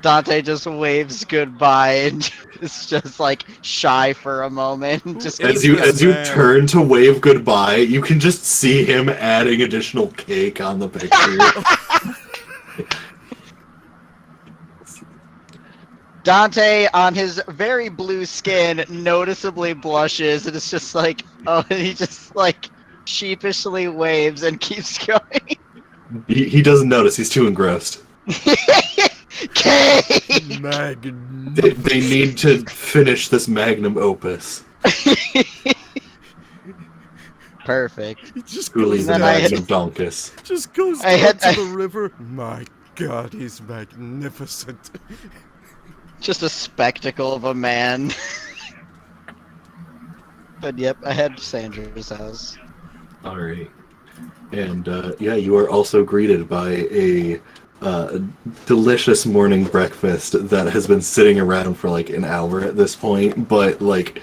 Dante just waves goodbye and is just like shy for a moment. Just As you turn to wave goodbye, you can just see him adding additional cake on the picture. Dante, on his very blue skin, noticeably blushes and it's just like, oh, and he just like sheepishly waves and keeps going. He doesn't notice, he's too engrossed. Cake! They need to finish this magnum opus. Perfect. He just Truly goes the Then I magnum had- donkus. just goes I down had- to the river. My God, he's magnificent. Just a spectacle of a man. But yep, I had Sandra's house. Alright. And yeah, you are also greeted by a delicious morning breakfast that has been sitting around for like an hour at this point, but like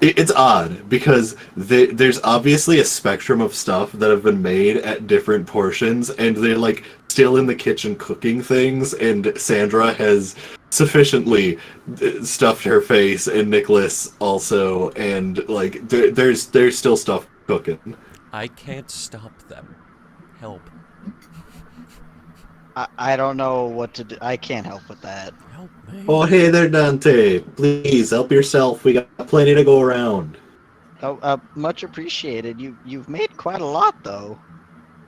it's odd because there's obviously a spectrum of stuff that have been made at different portions, and they're like still in the kitchen cooking things, and Sandra has sufficiently stuffed her face, and Nicholas also, and like there's still stuff cooking. I can't stop them. Help. I don't know what to do. I can't help with that. Help me. Oh, hey there, Dante. Please help yourself. We got plenty to go around. Oh, much appreciated. You've made quite a lot, though.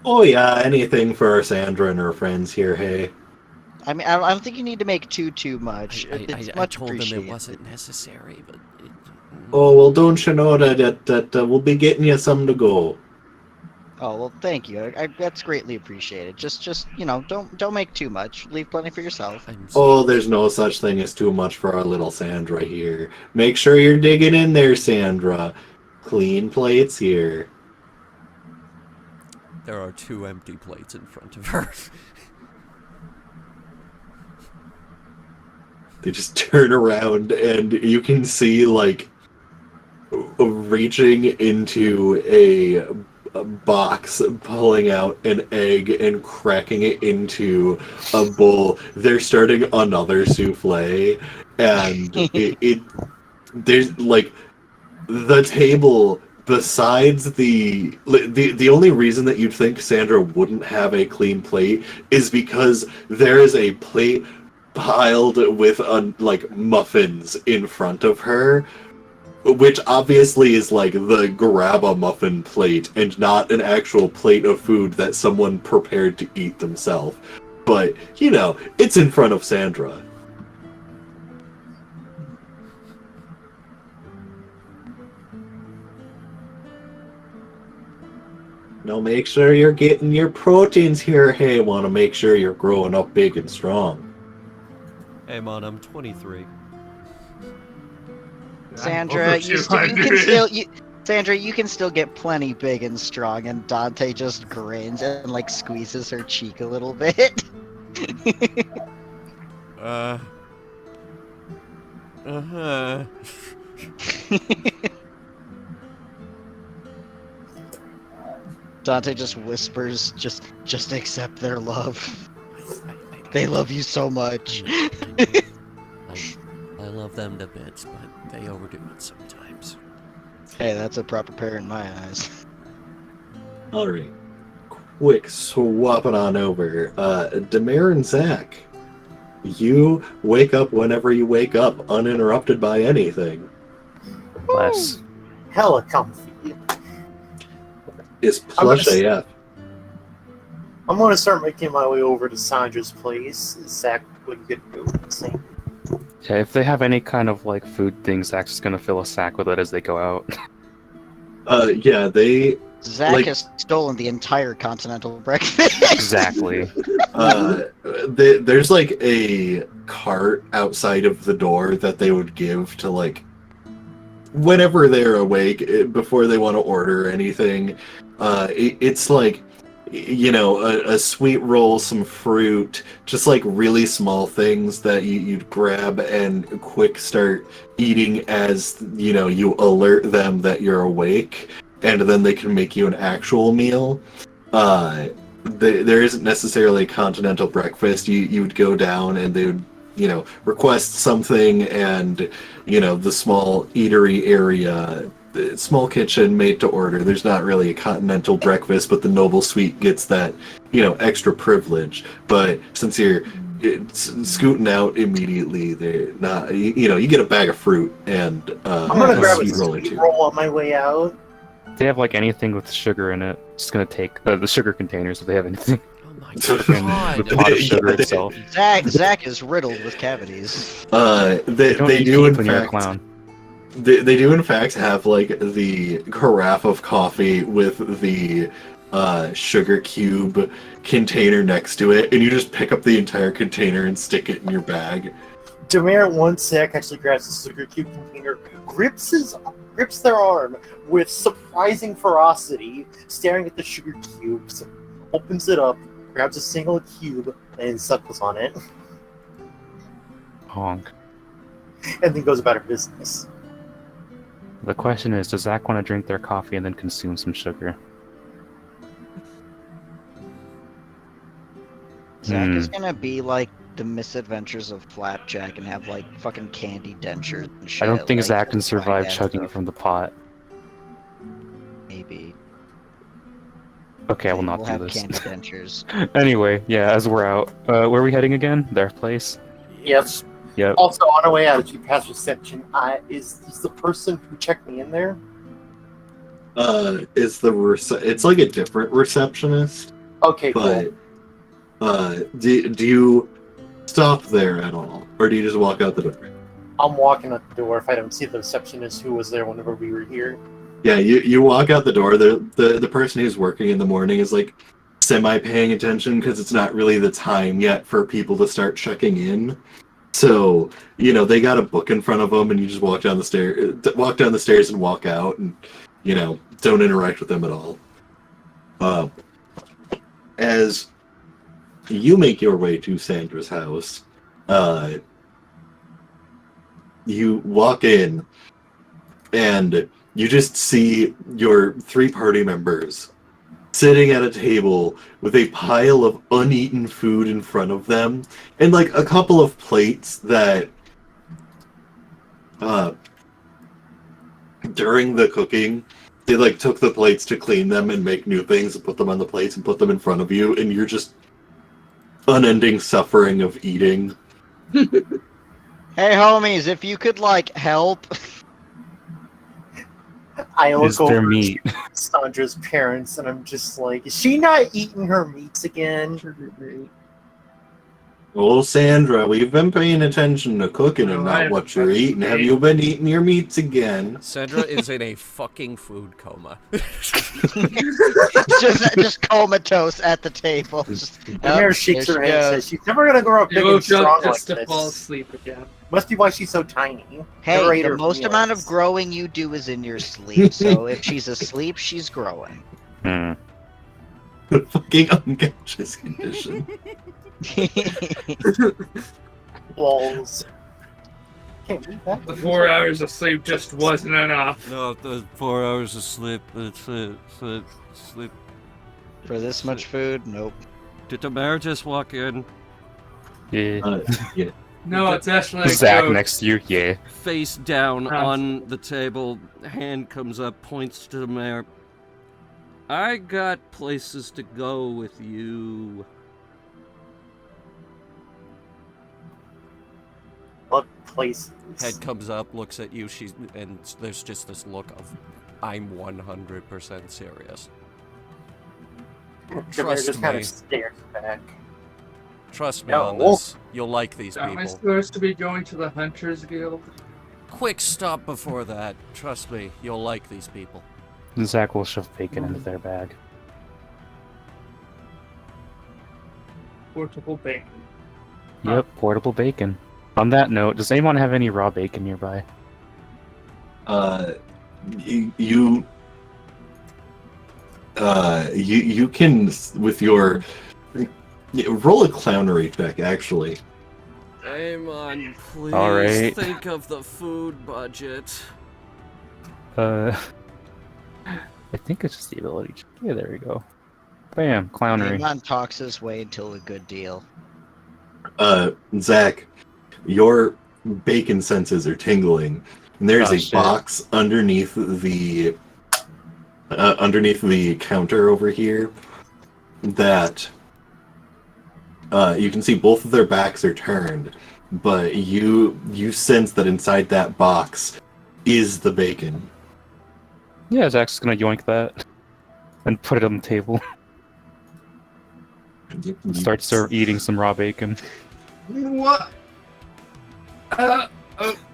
Oh yeah, anything for Sandra and her friends here. Hey. I mean, I don't think you need to make too much. I It's much told them appreciated. it wasn't necessary, but Oh well, don't you know that we'll be getting you some to go. Oh well, thank you. That's greatly appreciated. Just don't make too much. Leave plenty for yourself. I'm Oh, there's no such thing as too much for our little Sandra here. Make sure you're digging in there, Sandra. Clean plates here. There are 2 empty plates in front of her. They just turn around and you can see like reaching into a box, pulling out an egg and cracking it into a bowl. They're starting another souffle, and there's like the table besides the only reason that you'd think Sandra wouldn't have a clean plate is because there is a plate piled with like muffins in front of her, which obviously is like the grab a muffin plate and not an actual plate of food that someone prepared to eat themselves. But, you know, it's in front of Sandra. Now make sure you're getting your proteins here. Hey, want to make sure you're growing up big and strong. Hey, Mon, I'm 23. Sandra, Sandra, you can still get plenty big and strong, and Dante just grins and like squeezes her cheek a little bit. Uh-huh. Dante just whispers, just accept their love. They love you so much. I love them to bits, but they overdo it sometimes. Hey, that's a proper pair in my eyes. Alright. Quick swapping on over. Demare and Zach. You wake up whenever you wake up, uninterrupted by anything. Less. Hella comfy. It's plush AF. I'm gonna start making my way over to Sandra's place. Zach would get to do the same. Yeah, if they have any kind of like food thing, Zach's just gonna fill a sack with it as they go out. Yeah, they... Zach has stolen the entire continental breakfast. Exactly. There's like a cart outside of the door that they would give to like whenever they're awake before they want to order anything. It's like, you know, a sweet roll, some fruit, just like really small things that you'd grab and quick start eating as, you know, you alert them that you're awake, and then they can make you an actual meal. There isn't necessarily a continental breakfast. You would go down and they would, you know, request something, and, you know, the small eatery area, the small kitchen made to order. There's not really a continental breakfast, but the noble suite gets that, you know, extra privilege. But since you're scooting out immediately, they're not, you know, you get a bag of fruit and I'm gonna grab a sweet roll or sweet two. roll on my way out. If they have like anything with sugar in it, just gonna take the sugar containers if they have anything. Oh my And the god. pot of sugar Yeah, they- itself. Zach is riddled with cavities. They Don't eat do cake in when you're a fact. clown. They do in fact have like the carafe of coffee with the sugar cube container next to it, and you just pick up the entire container and stick it in your bag. Demare one sec actually grabs the sugar cube container, grips their arm with surprising ferocity, staring at the sugar cubes, opens it up, grabs a single cube, and suckles on it, Honk. and then goes about her business. The question is, does Zach want to drink their coffee and then consume some sugar? Zach is gonna be like the misadventures of Flapjack and have like fucking candy dentures and shit. I don't think like, Zach can just survive find that chugging stuff. from the pot. Maybe. Okay, I will not we'll do have this. candy dentures. Anyway, yeah, as we're out, where are we heading again? Their place? Yes. Yep. Also, on our way out, as you pass reception, is the person who checked me in there? It's like a different receptionist, Okay, cool. but do you stop there at all, or do you just walk out the door? I'm walking out the door if I don't see the receptionist who was there whenever we were here. Yeah, you walk out the door. The person who's working in the morning is like semi-paying attention because it's not really the time yet for people to start checking in. So, you know, they got a book in front of them, and you just walk down the stairs and walk out, and, you know, don't interact with them at all. As you make your way to Sandra's house, you walk in, and you just see your 3 party members sitting at a table with a pile of uneaten food in front of them, and like a couple of plates that during the cooking They like took the plates to clean them and make new things and put them on the plates and put them in front of you, and you're just unending suffering of eating. Hey, homies, if you could, like, help. I look Is there over meat? to Sandra's parents, and I'm just like, is she not eating her meats again? Oh, Sandra, we've been paying attention to cooking and not what you're eating. Have you been eating your meats again? Sandra is in a fucking food coma. just comatose at the table. Mare shakes her head and says, she's never gonna grow up big You and woke strong up like just to fall this. asleep again. Must be why she's so tiny. Hey, Never ate the her most amount of meals. growing you do is in your sleep. So if she's asleep, she's growing. Hmm. The fucking unconscious condition. Walls. Can't beat that. The 4 hours of sleep just wasn't enough. No, the 4 hours of sleep. Sleep. For this much food, nope. Did the mayor just walk in? Yeah. Yeah. No, it's actually a Zach ghost. next to you. Yeah. Face down Oh. on the table, hand comes up, points to the mayor. I got places to go with you. What places? Head comes up, looks at you, and there's just this look of, I'm 100% serious. Mare Trust just kind me. of stares back. Trust me No. on this. You'll like these Am I people. supposed to be going to the Hunters Guild? Quick stop before that. Trust me, you'll like these people. Zach will shove bacon into their bag. Portable bacon. Yep, portable bacon. On that note, does anyone have any raw bacon nearby? You can, with your roll a clownery check, actually. Amon, please All right. think of the food budget. I think it's just the ability check. Yeah, there we go. Bam, clownery. Amon talks his way into a good deal. Zach, your bacon senses are tingling, and there's Oh, a shit. box underneath the counter over here that you can see both of their backs are turned, but you sense that inside that box is the bacon. Yeah, Zach's gonna yoink that and put it on the table. Start eating some raw bacon. What?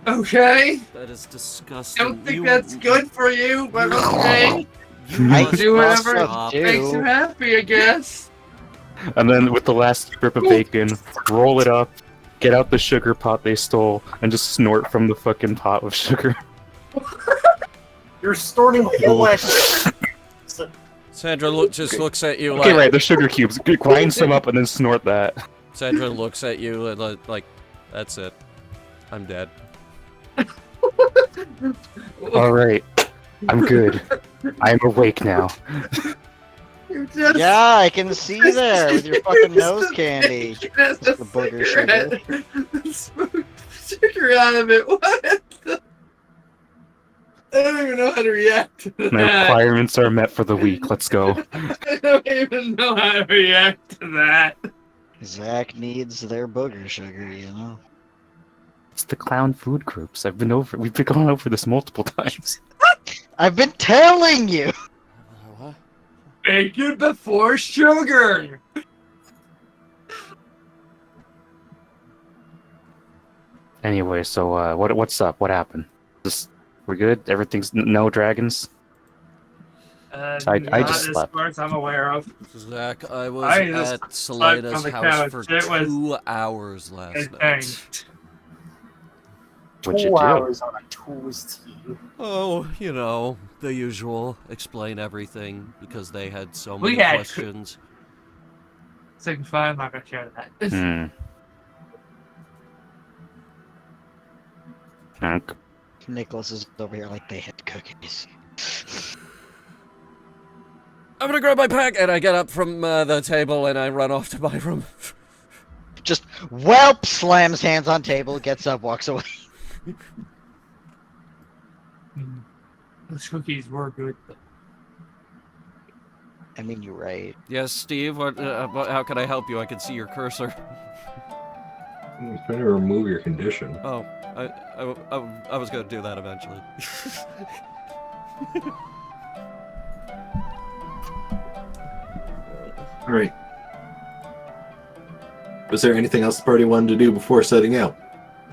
Okay. That is disgusting. Don't think that's good for you, but okay. You I must do whatever stop. Makes you happy, I guess. And then with the last grip of bacon, roll it up, get out the sugar pot they stole, and just snort from the fucking pot of sugar. You're snorting whole ass. Sandra just looks at you Okay, like. right, the sugar cubes. Grind some up and then snort that. Sandra looks at you and like, that's it. I'm dead. Alright, I'm good. I'm awake now. You're just Yeah, I can see there with your fucking nose candy. That's the booger sugar. Sugar out of it. What? The... I don't even know how to react to My that. requirements are met for the week. Let's go. I don't even know how to react to that. Zach needs their booger sugar, you know. It's the clown food groups. We've been going over this multiple times. I've been telling you. What? Bacon before sugar. Anyway, so what's up? What happened? We're good? Everything's no dragons? I Not just as slept. far as I'm aware of. Zach, I was I just at slept Selena's on the house for couch. It was 2 hours last insane. night. What'd you 2 do? hours on a Tuesday. Oh, you know, the usual. Explain everything because they had so We many had- questions. Signify, I'm not gonna share that. Hmm. Okay. Nicholas is over here like they had cookies. I'm gonna grab my pack, and I get up from the table and I run off to my room. Just whelp, slams hands on table, gets up, walks away. Those cookies were good. I mean, you're right. Yes, Steve. How can I help you? I can see your cursor. I'm trying to remove your condition. Oh, I was gonna do that eventually. All right. Was there anything else the party wanted to do before setting out?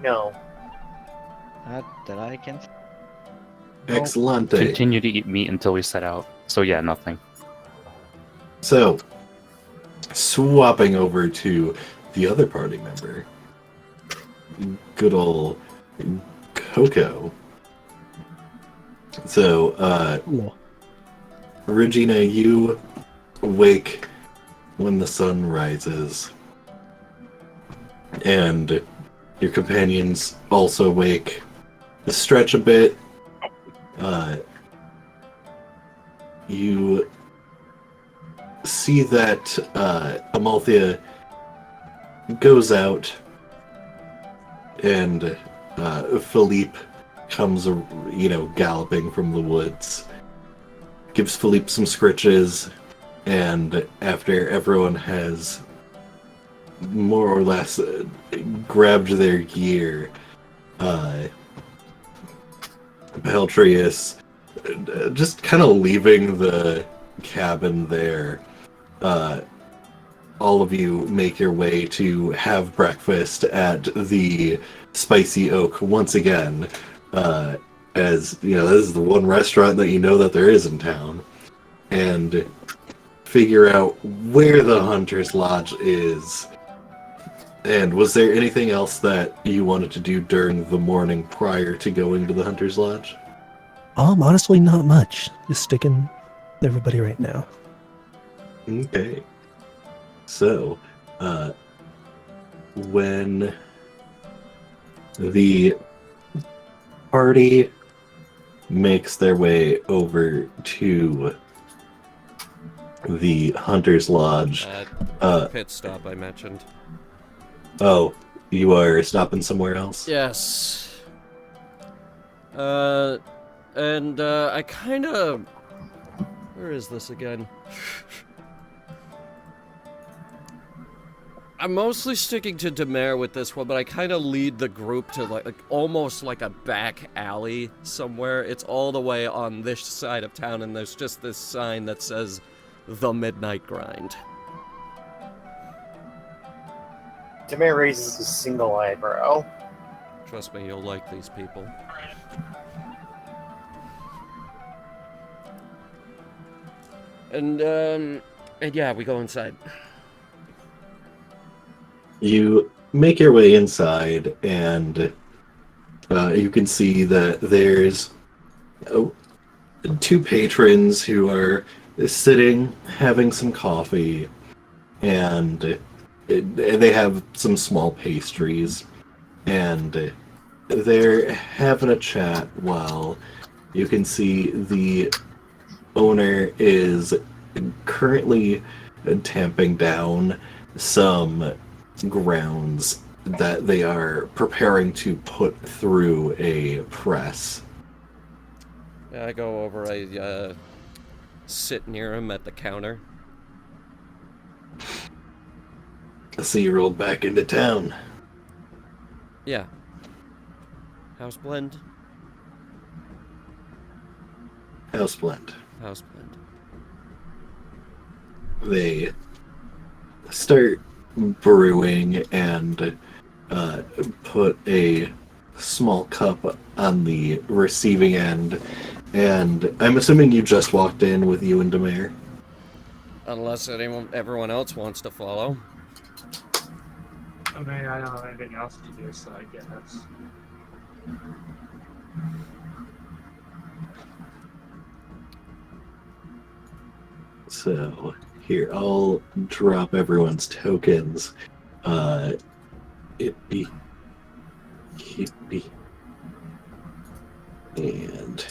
No. That I can. Excellent. Continue to eat meat until we set out. So yeah, nothing. So, swapping over to the other party member, good old Coco. So, Cool. Regina, you wake when the sun rises, and your companions also wake. Stretch a bit. You see that Amalthea goes out, and Philippe comes, galloping from the woods. Gives Philippe some scritches, and after everyone has more or less grabbed their gear, Peltrius, just kind of leaving the cabin there, all of you make your way to have breakfast at the Spicy Oak once again, as this is the one restaurant that you know that there is in town, and figure out where the Hunter's Lodge is. And was there anything else that you wanted to do during the morning prior to going to the Hunter's Lodge? Honestly, not much. Just sticking with everybody right now. Okay. So, when the party makes their way over to the Hunter's Lodge, Pit stop I mentioned. oh, you are stopping somewhere else? Yes. And I kind of... Where is this again? I'm mostly sticking to Demare with this one, but I kind of lead the group to like almost like a back alley somewhere. It's all the way on this side of town, and there's just this sign that says, "The Midnight Grind." Demare raises a single eyebrow. Trust me, you'll like these people. And yeah, we go inside. You make your way inside, and you can see that there's two patrons who are sitting, having some coffee, and they have some small pastries, and they're having a chat while you can see the owner is currently tamping down some grounds that they are preparing to put through a press. Yeah, I go over, I sit near him at the counter. So you rolled back into town. Yeah. House blend? House blend. House blend. They start brewing and put a small cup on the receiving end, and I'm assuming you just walked in with you and Demare. Unless everyone else wants to follow. I mean, I don't have anything else to do, so I guess. So here, I'll drop everyone's tokens. Hippie, and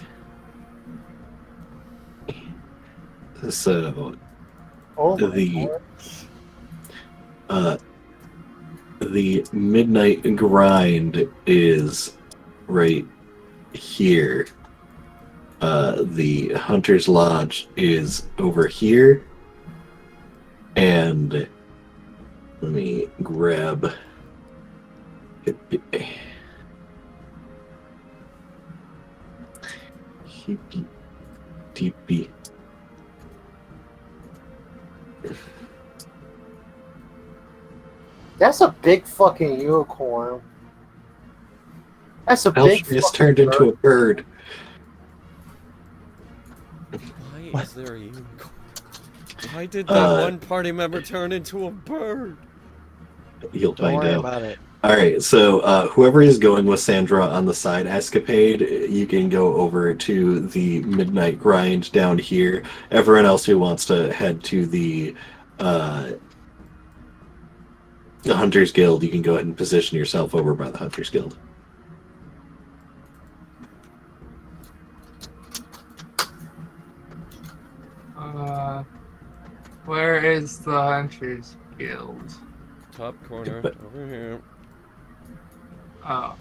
so Oh my the midnight grind is right here. The Hunter's Lodge is over here, And let me grab TP. That's a big fucking unicorn. That's a big Elf just fucking turned into a bird. Why is there a unicorn? Why did that one party member turn into a bird? You'll Don't find worry out. about it. All right, so whoever is going with Sandra on the side escapade, you can go over to the midnight grind down here. Everyone else who wants to head to the Hunters Guild, you can go ahead and position yourself over by the Hunters Guild. Where is the Hunters Guild? Top corner, But- over here. Oh.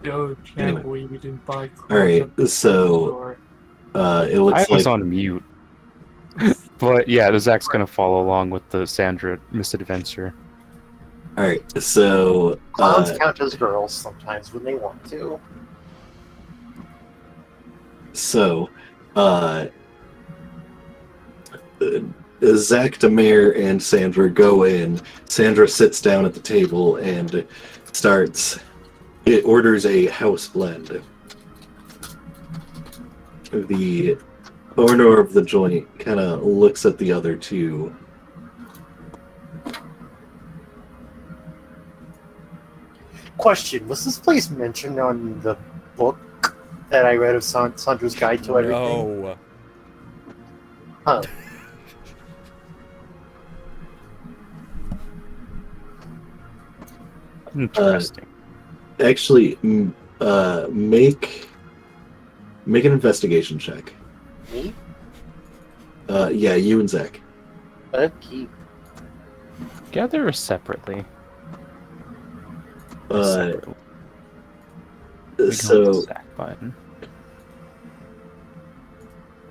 Yo, can't Anyway. believe we didn't buy clothes All right, at the so store. it I looks was like on mute. But yeah, Zach's gonna follow along with the Sandra misadventure. all right. So Clowns count as girls sometimes when they want to. So, Zach, Demare, and Sandra go in. Sandra sits down at the table and orders a house blend. The owner of the joint kind of looks at the other two. Question: was this place mentioned on the book that I read of Sandra's Guide to Everything? No. Huh. Interesting. Actually, make an investigation check. Me? Yeah, you and Zach. Okay. Together or separately? Uh, We can so hold the Zach button.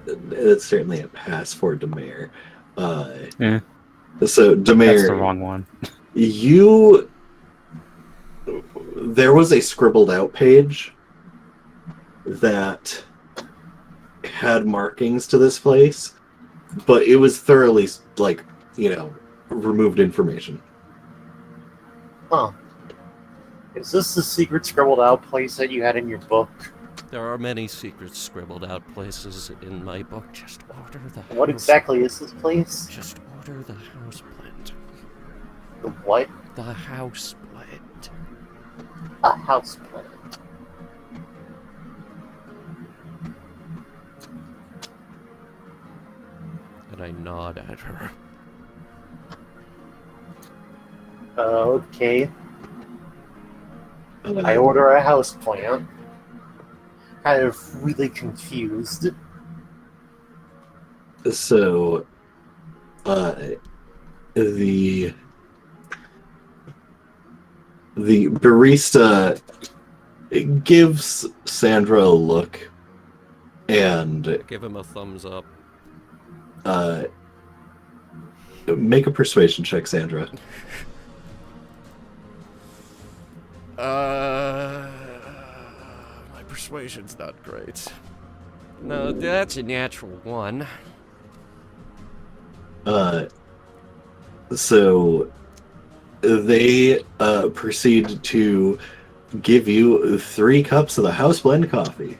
it's certainly a pass for Demare. Yeah. So That's the Demare, wrong one. there was a scribbled out page that had markings to this place, but it was thoroughly removed information. Huh. Is this the secret scribbled out place that you had in your book? There are many secrets scribbled out places in my book. Just order the What house. exactly is this place? Just order the house blend. The what? The house blend. A house plant. And I nod at her. Okay. I order a house plant. Kind of really confused. So, the barista gives Sandra a look and Give him a thumbs up. make a persuasion check, Sandra. My persuasion's not great. No, that's a natural one. So they proceed to give you 3 cups of the house blend coffee.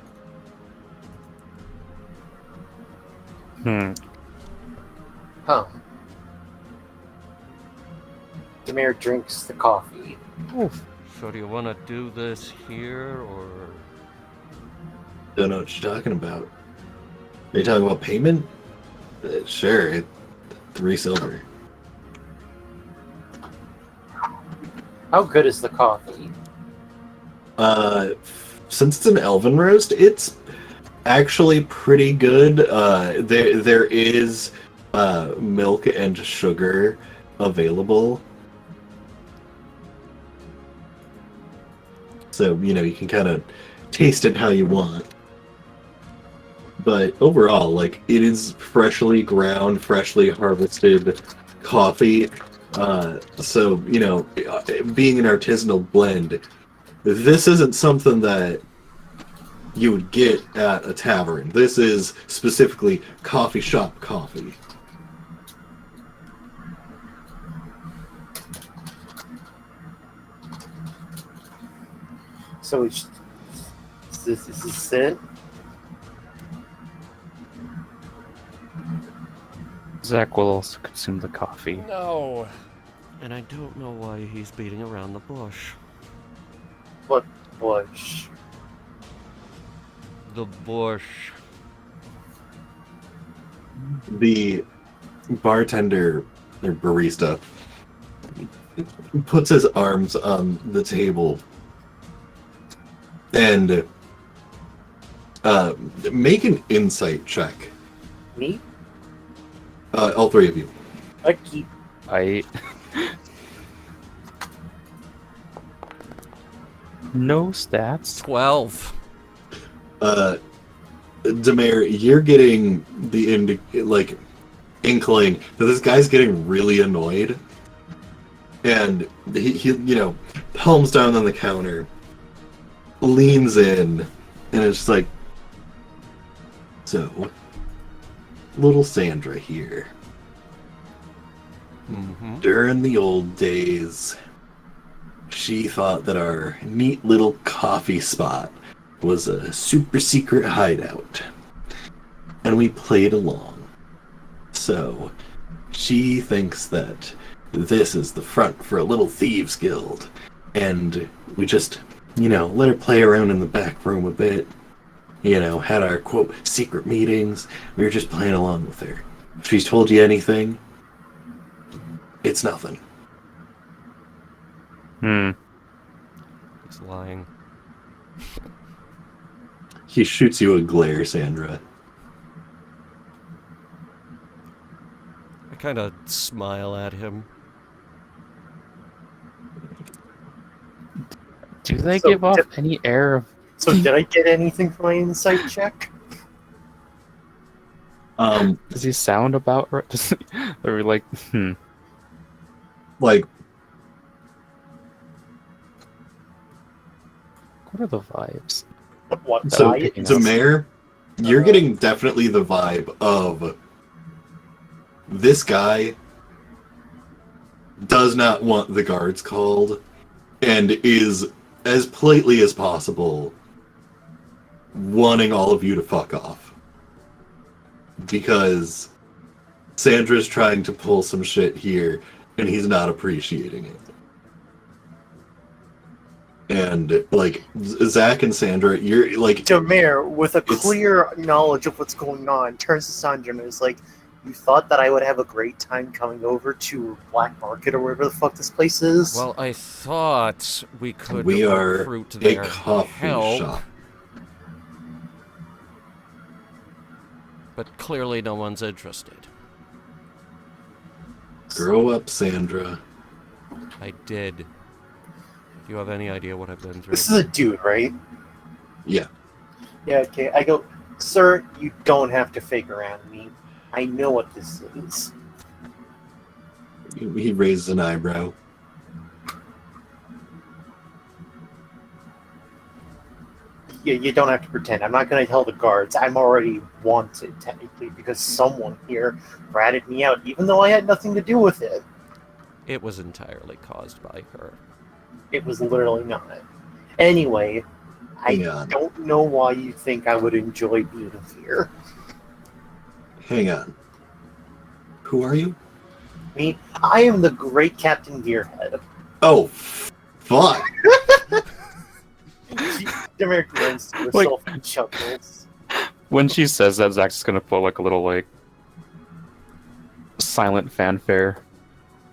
Huh. Demir drinks the coffee. So do you want to do this here, or... Don't know what you're talking about. Are you talking about payment? Sure, 3 silver. How good is the coffee? Since it's an elven roast, it's actually pretty good. There is milk and sugar available. So, you can kind of taste it how you want. But overall, like, it is freshly ground, freshly harvested coffee. So, being an artisanal blend, this isn't something that you would get at a tavern. This is specifically coffee shop coffee. So is this it? Zach will also consume the coffee. No. And I don't know why he's beating around the bush. What bush? The bush. The bartender or barista puts his arms on the table and make an insight check. Me? All three of you. I keep. No stats. 12. Demare, you're getting the inkling that this guy's getting really annoyed, and he palms down on the counter, leans in, and it's like, so, little Sandra here. Mm-hmm. During the old days, she thought that our neat little coffee spot was a super secret hideout, and we played along. So, she thinks that this is the front for a little thieves guild, and we just, let her play around in the back room a bit, had our, quote, secret meetings. We were just playing along with her. If she's told you anything, it's nothing. He's lying. He shoots you a glare, Sandra. I kind of smile at him. Do they So give off any air of... So did I get anything for my insight check? Does he sound about right? Are we like, Like, what are the vibes? What? so, I- Demare, you're getting definitely the vibe of this guy does not want the guards called and is, as politely as possible, wanting all of you to fuck off. Because Sandra's trying to pull some shit here, and he's not appreciating it. And, like, Zach and Sandra, you're, like... Demare, with a clear knowledge of what's going on, turns to Sandra and is like, you thought that I would have a great time coming over to Black Market or wherever the fuck this place is? Well, I thought we could We are recruit a their coffee help, shop. but clearly no one's interested. Grow up, Sandra. I did. Do you have any idea what I've been through? This is a dude, right? Yeah. Yeah, okay. I go, sir, you don't have to fake around me. I know what this is. He raises an eyebrow. Yeah, you don't have to pretend. I'm not going to tell the guards. I'm already wanted, technically, because someone here ratted me out, even though I had nothing to do with it. It was entirely caused by her. It was literally not. Anyway, Hang I on. don't know why you think I would enjoy being here. Hang on. Who are you? Me, I am the great Captain Gearhead. Oh, fuck. Demare grins to herself Like- and chuckles. When she says that, Zach's just gonna put like a little like silent fanfare.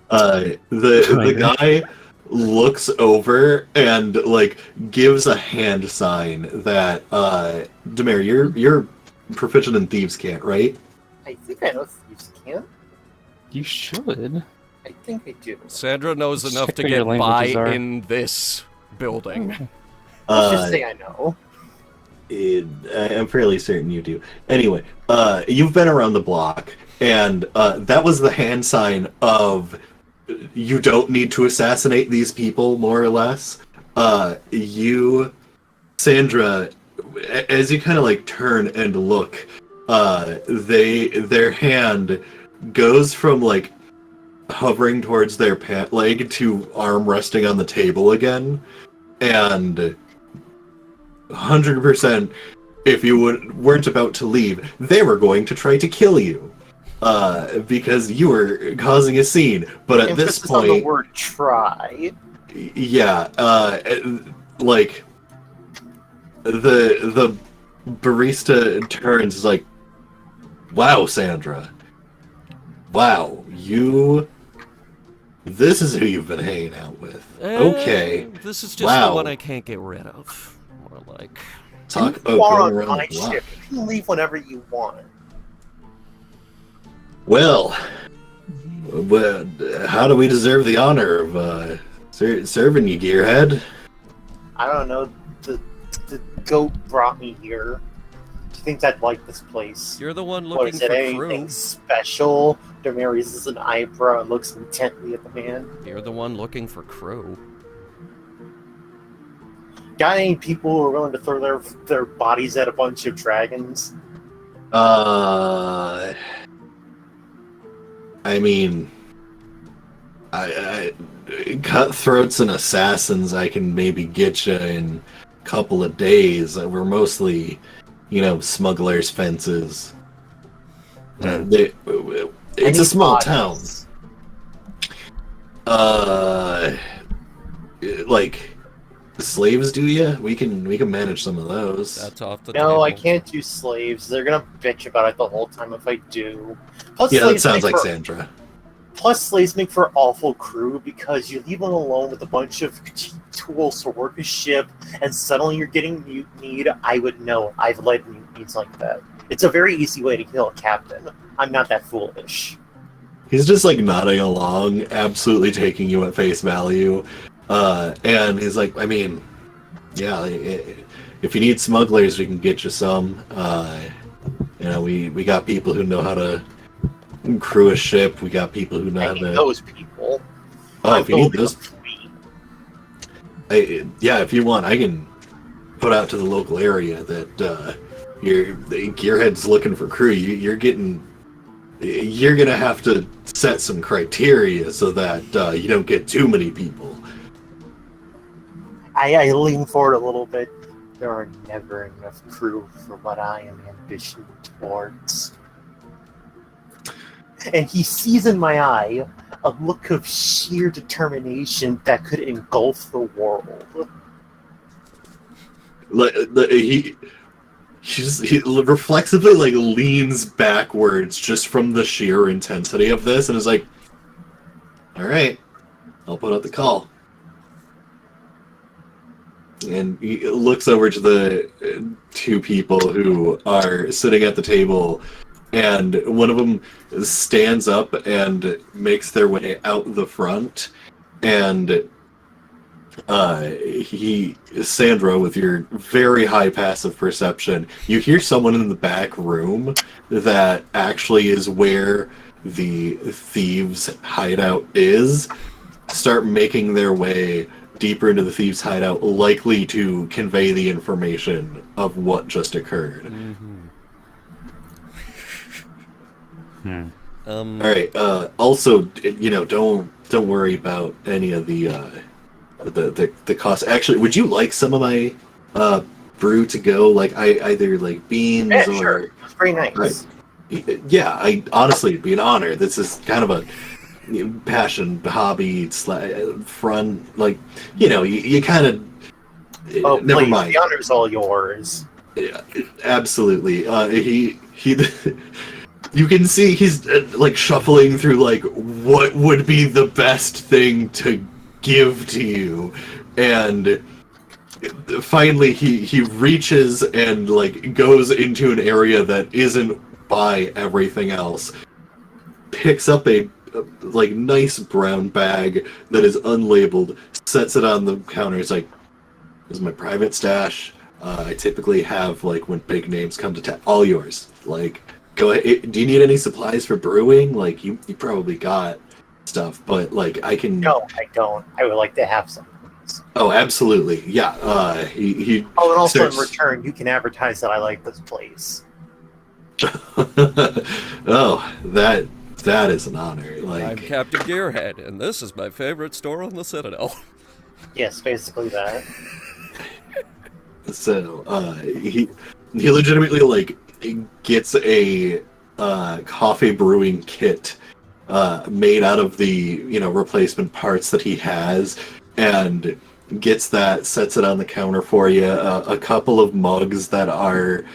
The guy looks over and like gives a hand sign that Demare, you're proficient in thieves' cant, right? I think I know thieves can. You should. I think I do. Sandra knows Just enough check to what get your by languages are. in this building. Let's just say I know. I'm fairly certain you do. Anyway, you've been around the block, and that was the hand sign of you don't need to assassinate these people, more or less. You, Sandra, as you kind of like turn and look, their hand goes from like hovering towards their pant leg to arm resting on the table again, and 100%, if you weren't about to leave, they were going to try to kill you, because you were causing a scene. But at this Emphasis on the point, word try. yeah, like the barista turns like, "Wow, Sandra, wow, this is who you've been hanging out with." Okay, This is just wow. the one I can't get rid of. More like... Talk about You are going on around my the block. ship. You can leave whenever you want. Well, how do we deserve the honor of serving you, gearhead? I don't know. The goat brought me here. Do you think I'd like this place? You're the one What looking is for it? Anything crew. special? Demir raises an eyebrow and looks intently at the man. You're the one looking for crew. Got any people who are willing to throw their bodies at a bunch of dragons? I mean, I cutthroats and assassins, I can maybe get you in a couple of days. We're mostly, smugglers' fences. It's a small town. Like slaves, do you? We can manage some of those. That's off the No, table. I can't do slaves. They're gonna bitch about it the whole time if I do. Plus, Yeah, that slaves sounds make like for- Sandra. Plus, slaves make for awful crew because you leave them alone with a bunch of tools to work a ship, and suddenly you're getting mutinied. I would know. I've led mutinies like that. It's a very easy way to kill a captain. I'm not that foolish. He's just like nodding along, absolutely taking you at face value. And he's like, I mean, yeah, if you need smugglers, we can get you some. We got people who know how to crew a ship. We got people who know I how need to. those people. Oh, I'm if you need building a those, fleet. if you want, I can put out to the local area that the Gearhead's looking for crew. You're gonna have to set some criteria so that you don't get too many people. I lean forward a little bit. There are never enough crew for what I am ambitioning towards. And he sees in my eye a look of sheer determination that could engulf the world. He reflexively like leans backwards just from the sheer intensity of this, and is like, "All right, I'll put out the call." And he looks over to the two people who are sitting at the table, and one of them stands up and makes their way out the front, and Sandra, with your very high passive perception, you hear someone in the back room that actually is where the thieves' hideout is, start making their way deeper into the thieves' hideout, likely to convey the information of what just occurred. Hmm. All right. Also, don't worry about any of the cost. Actually, would you like some of my brew to go? Like either like beans Yeah, or sure. It's very nice. Right. Yeah, honestly, it'd be an honor. This is kind of a passion, hobby, front. Like, you kind of. Oh, never please, mind. the honor's all yours. Yeah, absolutely. He. You can see he's like shuffling through like what would be the best thing to give to you, and finally he reaches and like goes into an area that isn't by everything else, picks up a like nice brown bag that is unlabeled, sets it on the counter. It's like, this is my private stash. I typically have, like, when big names come to town, all yours. Like, go ahead. Do you need any supplies for brewing? Like, you probably got stuff, but, like, I can... No, I don't. I would like to have some. Oh, absolutely. Yeah. He Oh, and also starts... in return, you can advertise that I like this place. Oh, that is an honor. Like, I'm Captain Gearhead, and this is my favorite store on the Citadel. Yes, basically that. so he legitimately like gets a coffee brewing kit made out of the replacement parts that he has, and gets that, sets it on the counter for you. A couple of mugs that are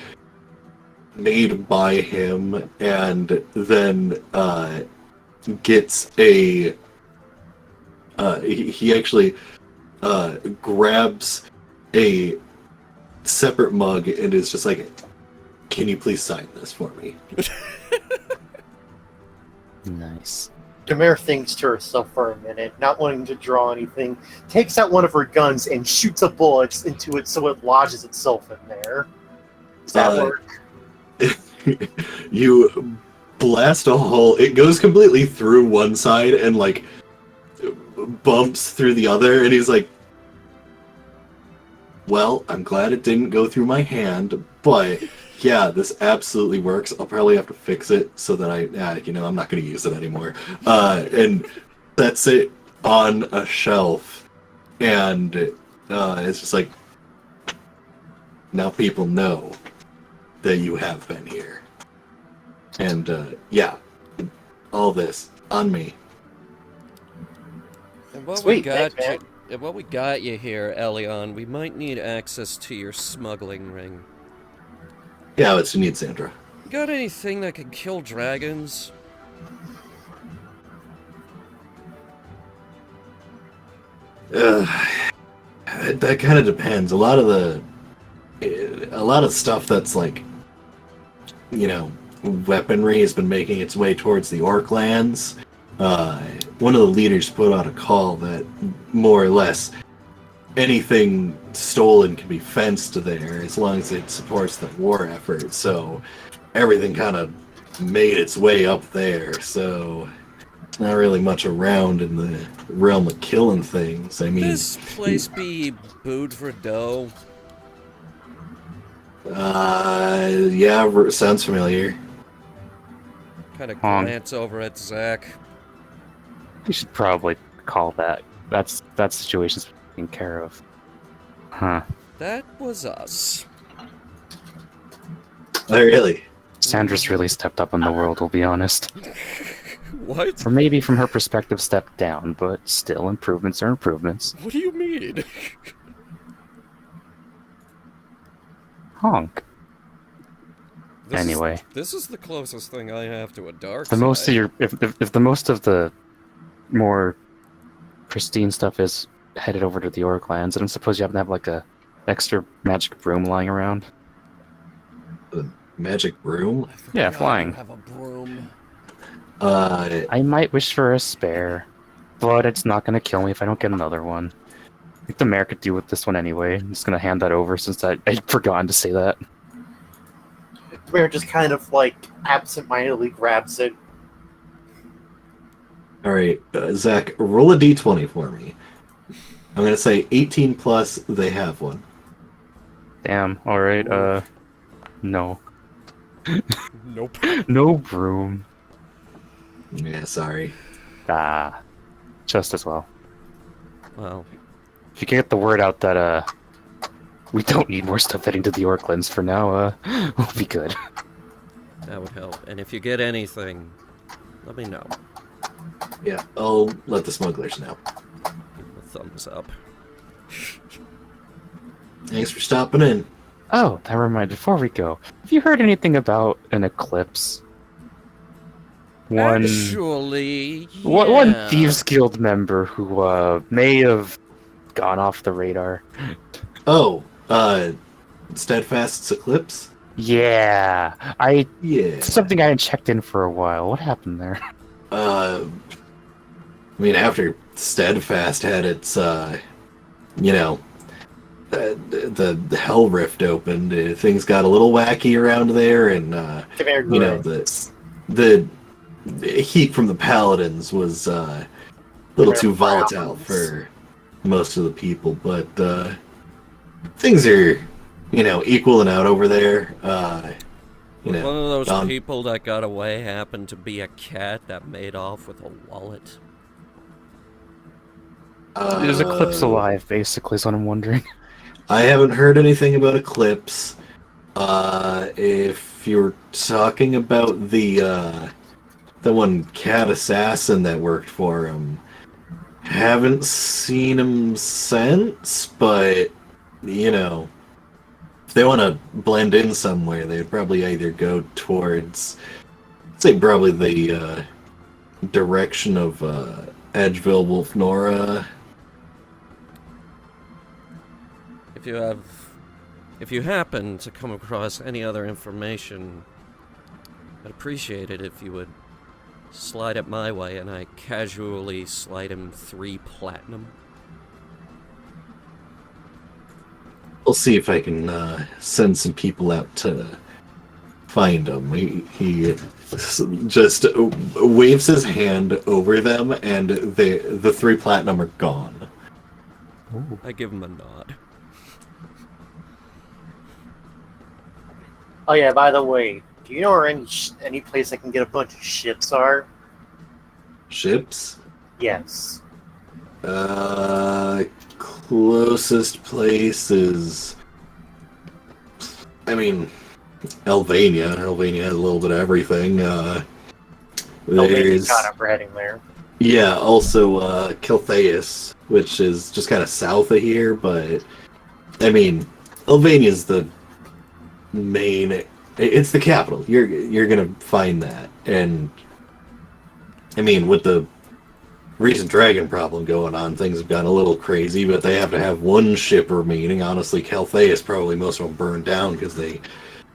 made by him, and then gets a he actually grabs a separate mug and is just like, can you please sign this for me? Nice. Demare thinks to herself for a minute, not wanting to draw anything, takes out one of her guns and shoots a bullet into it so it lodges itself in there. Does that work? You blast a hole. It goes completely through one side and like bumps through the other, and he's like, well, I'm glad it didn't go through my hand, but yeah, this absolutely works. I'll probably have to fix it so that I'm not going to use it anymore. And sets it on a shelf, and it's just like, now people know that you have been here. And yeah, all this on me. And what Sweet, we got thanks, man. and what we got you here, Elion, we might need access to your smuggling ring. Yeah, what you need, Sandra? You got anything that can kill dragons? That kind of depends. A lot of stuff that's like, weaponry has been making its way towards the Orc lands. One of the leaders put out a call that more or less anything stolen can be fenced there as long as it supports the war effort. So everything kind of made its way up there. So it's not really much around in the realm of killing things. I mean, This place be booed for dough? yeah, sounds familiar. Kind of glance over at Zach. You should probably call that. That situation's taken care of. Huh. That was us. Oh, really? Sandra's really stepped up in the world, we'll be honest. What? Or maybe from her perspective, stepped down, but still, improvements are improvements. What do you mean? Honk. This Anyway. This is the closest thing I have to a dark The most of your, if the most of the more pristine stuff is headed over to the Orc lands, I don't suppose you happen to have like a extra magic broom lying around? The magic broom? Yeah, God, flying. you have a broom. I might wish for a spare, but it's not going to kill me if I don't get another one. I think the mayor could do with this one anyway. I'm just going to hand that over since I'd forgotten to say that. Demare just kind of like absentmindedly grabs it. Alright, Zach, roll a d20 for me. I'm gonna say 18 plus, they have one. Damn, alright, no. Nope. No broom. Yeah, sorry. Just as well. Well, If you can get the word out that, we don't need more stuff heading to the Orclands for now, we'll be good. that would help. And if you get anything, let me know. Yeah, I'll let the smugglers know. Give them a thumbs up. Thanks for stopping in. Oh, that reminded, before we go, have you heard anything about an eclipse? Actually, One yeah. Thieves Guild member who, may have gone off the radar. Oh, Steadfast's Eclipse? Yeah, Yeah. something I hadn't checked in for a while. What happened there? I mean, after Steadfast had its, you know, the Hell Rift opened, things got a little wacky around there, and Come here, you know, Grimes. the heat from the Paladins was a little too volatile Browns. for most of the people, but things are, equaling out over there. One of those Don- people that got away happened to be a cat that made off with a wallet. Is Eclipse alive, basically, is what I'm wondering. I haven't heard anything about Eclipse. If you're talking about the one cat assassin that worked for him, haven't seen him since, but if they want to blend in somewhere, they'd probably either go towards, say, probably the direction of Edgeville, Wolfnora. If you happen to come across any other information, I'd appreciate it if you would slide it my way, and I casually slide him 3 platinum. I'll see if I can send some people out to find him. He just waves his hand over them, and the 3 platinum are gone. I give him a nod. Oh yeah, by the way, do you know where any place I can get a bunch of ships are? Ships? Yes. Closest place is, I mean, Elvania. Elvania has a little bit of everything. Oh, maybe There's, God, I'm heading there. yeah, also Kiltheus, which is just kind of south of here, but I mean, Elvania's the main. It's the capital. You're gonna find that, and I mean, with the recent dragon problem going on, things have gotten a little crazy, but they have to have one ship remaining. Honestly, Caltheus, probably most of them burned down because they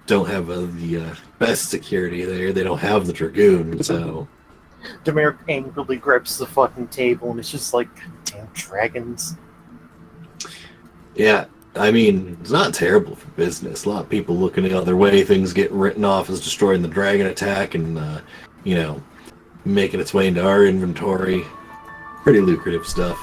don't have the best security there. They don't have the Dragoon, so... Demir angrily grips the fucking table and it's just like, damn dragons. Yeah, I mean, it's not terrible for business. A lot of people looking the other way. Things get written off as destroying the dragon attack and, making its way into our inventory. Pretty lucrative stuff.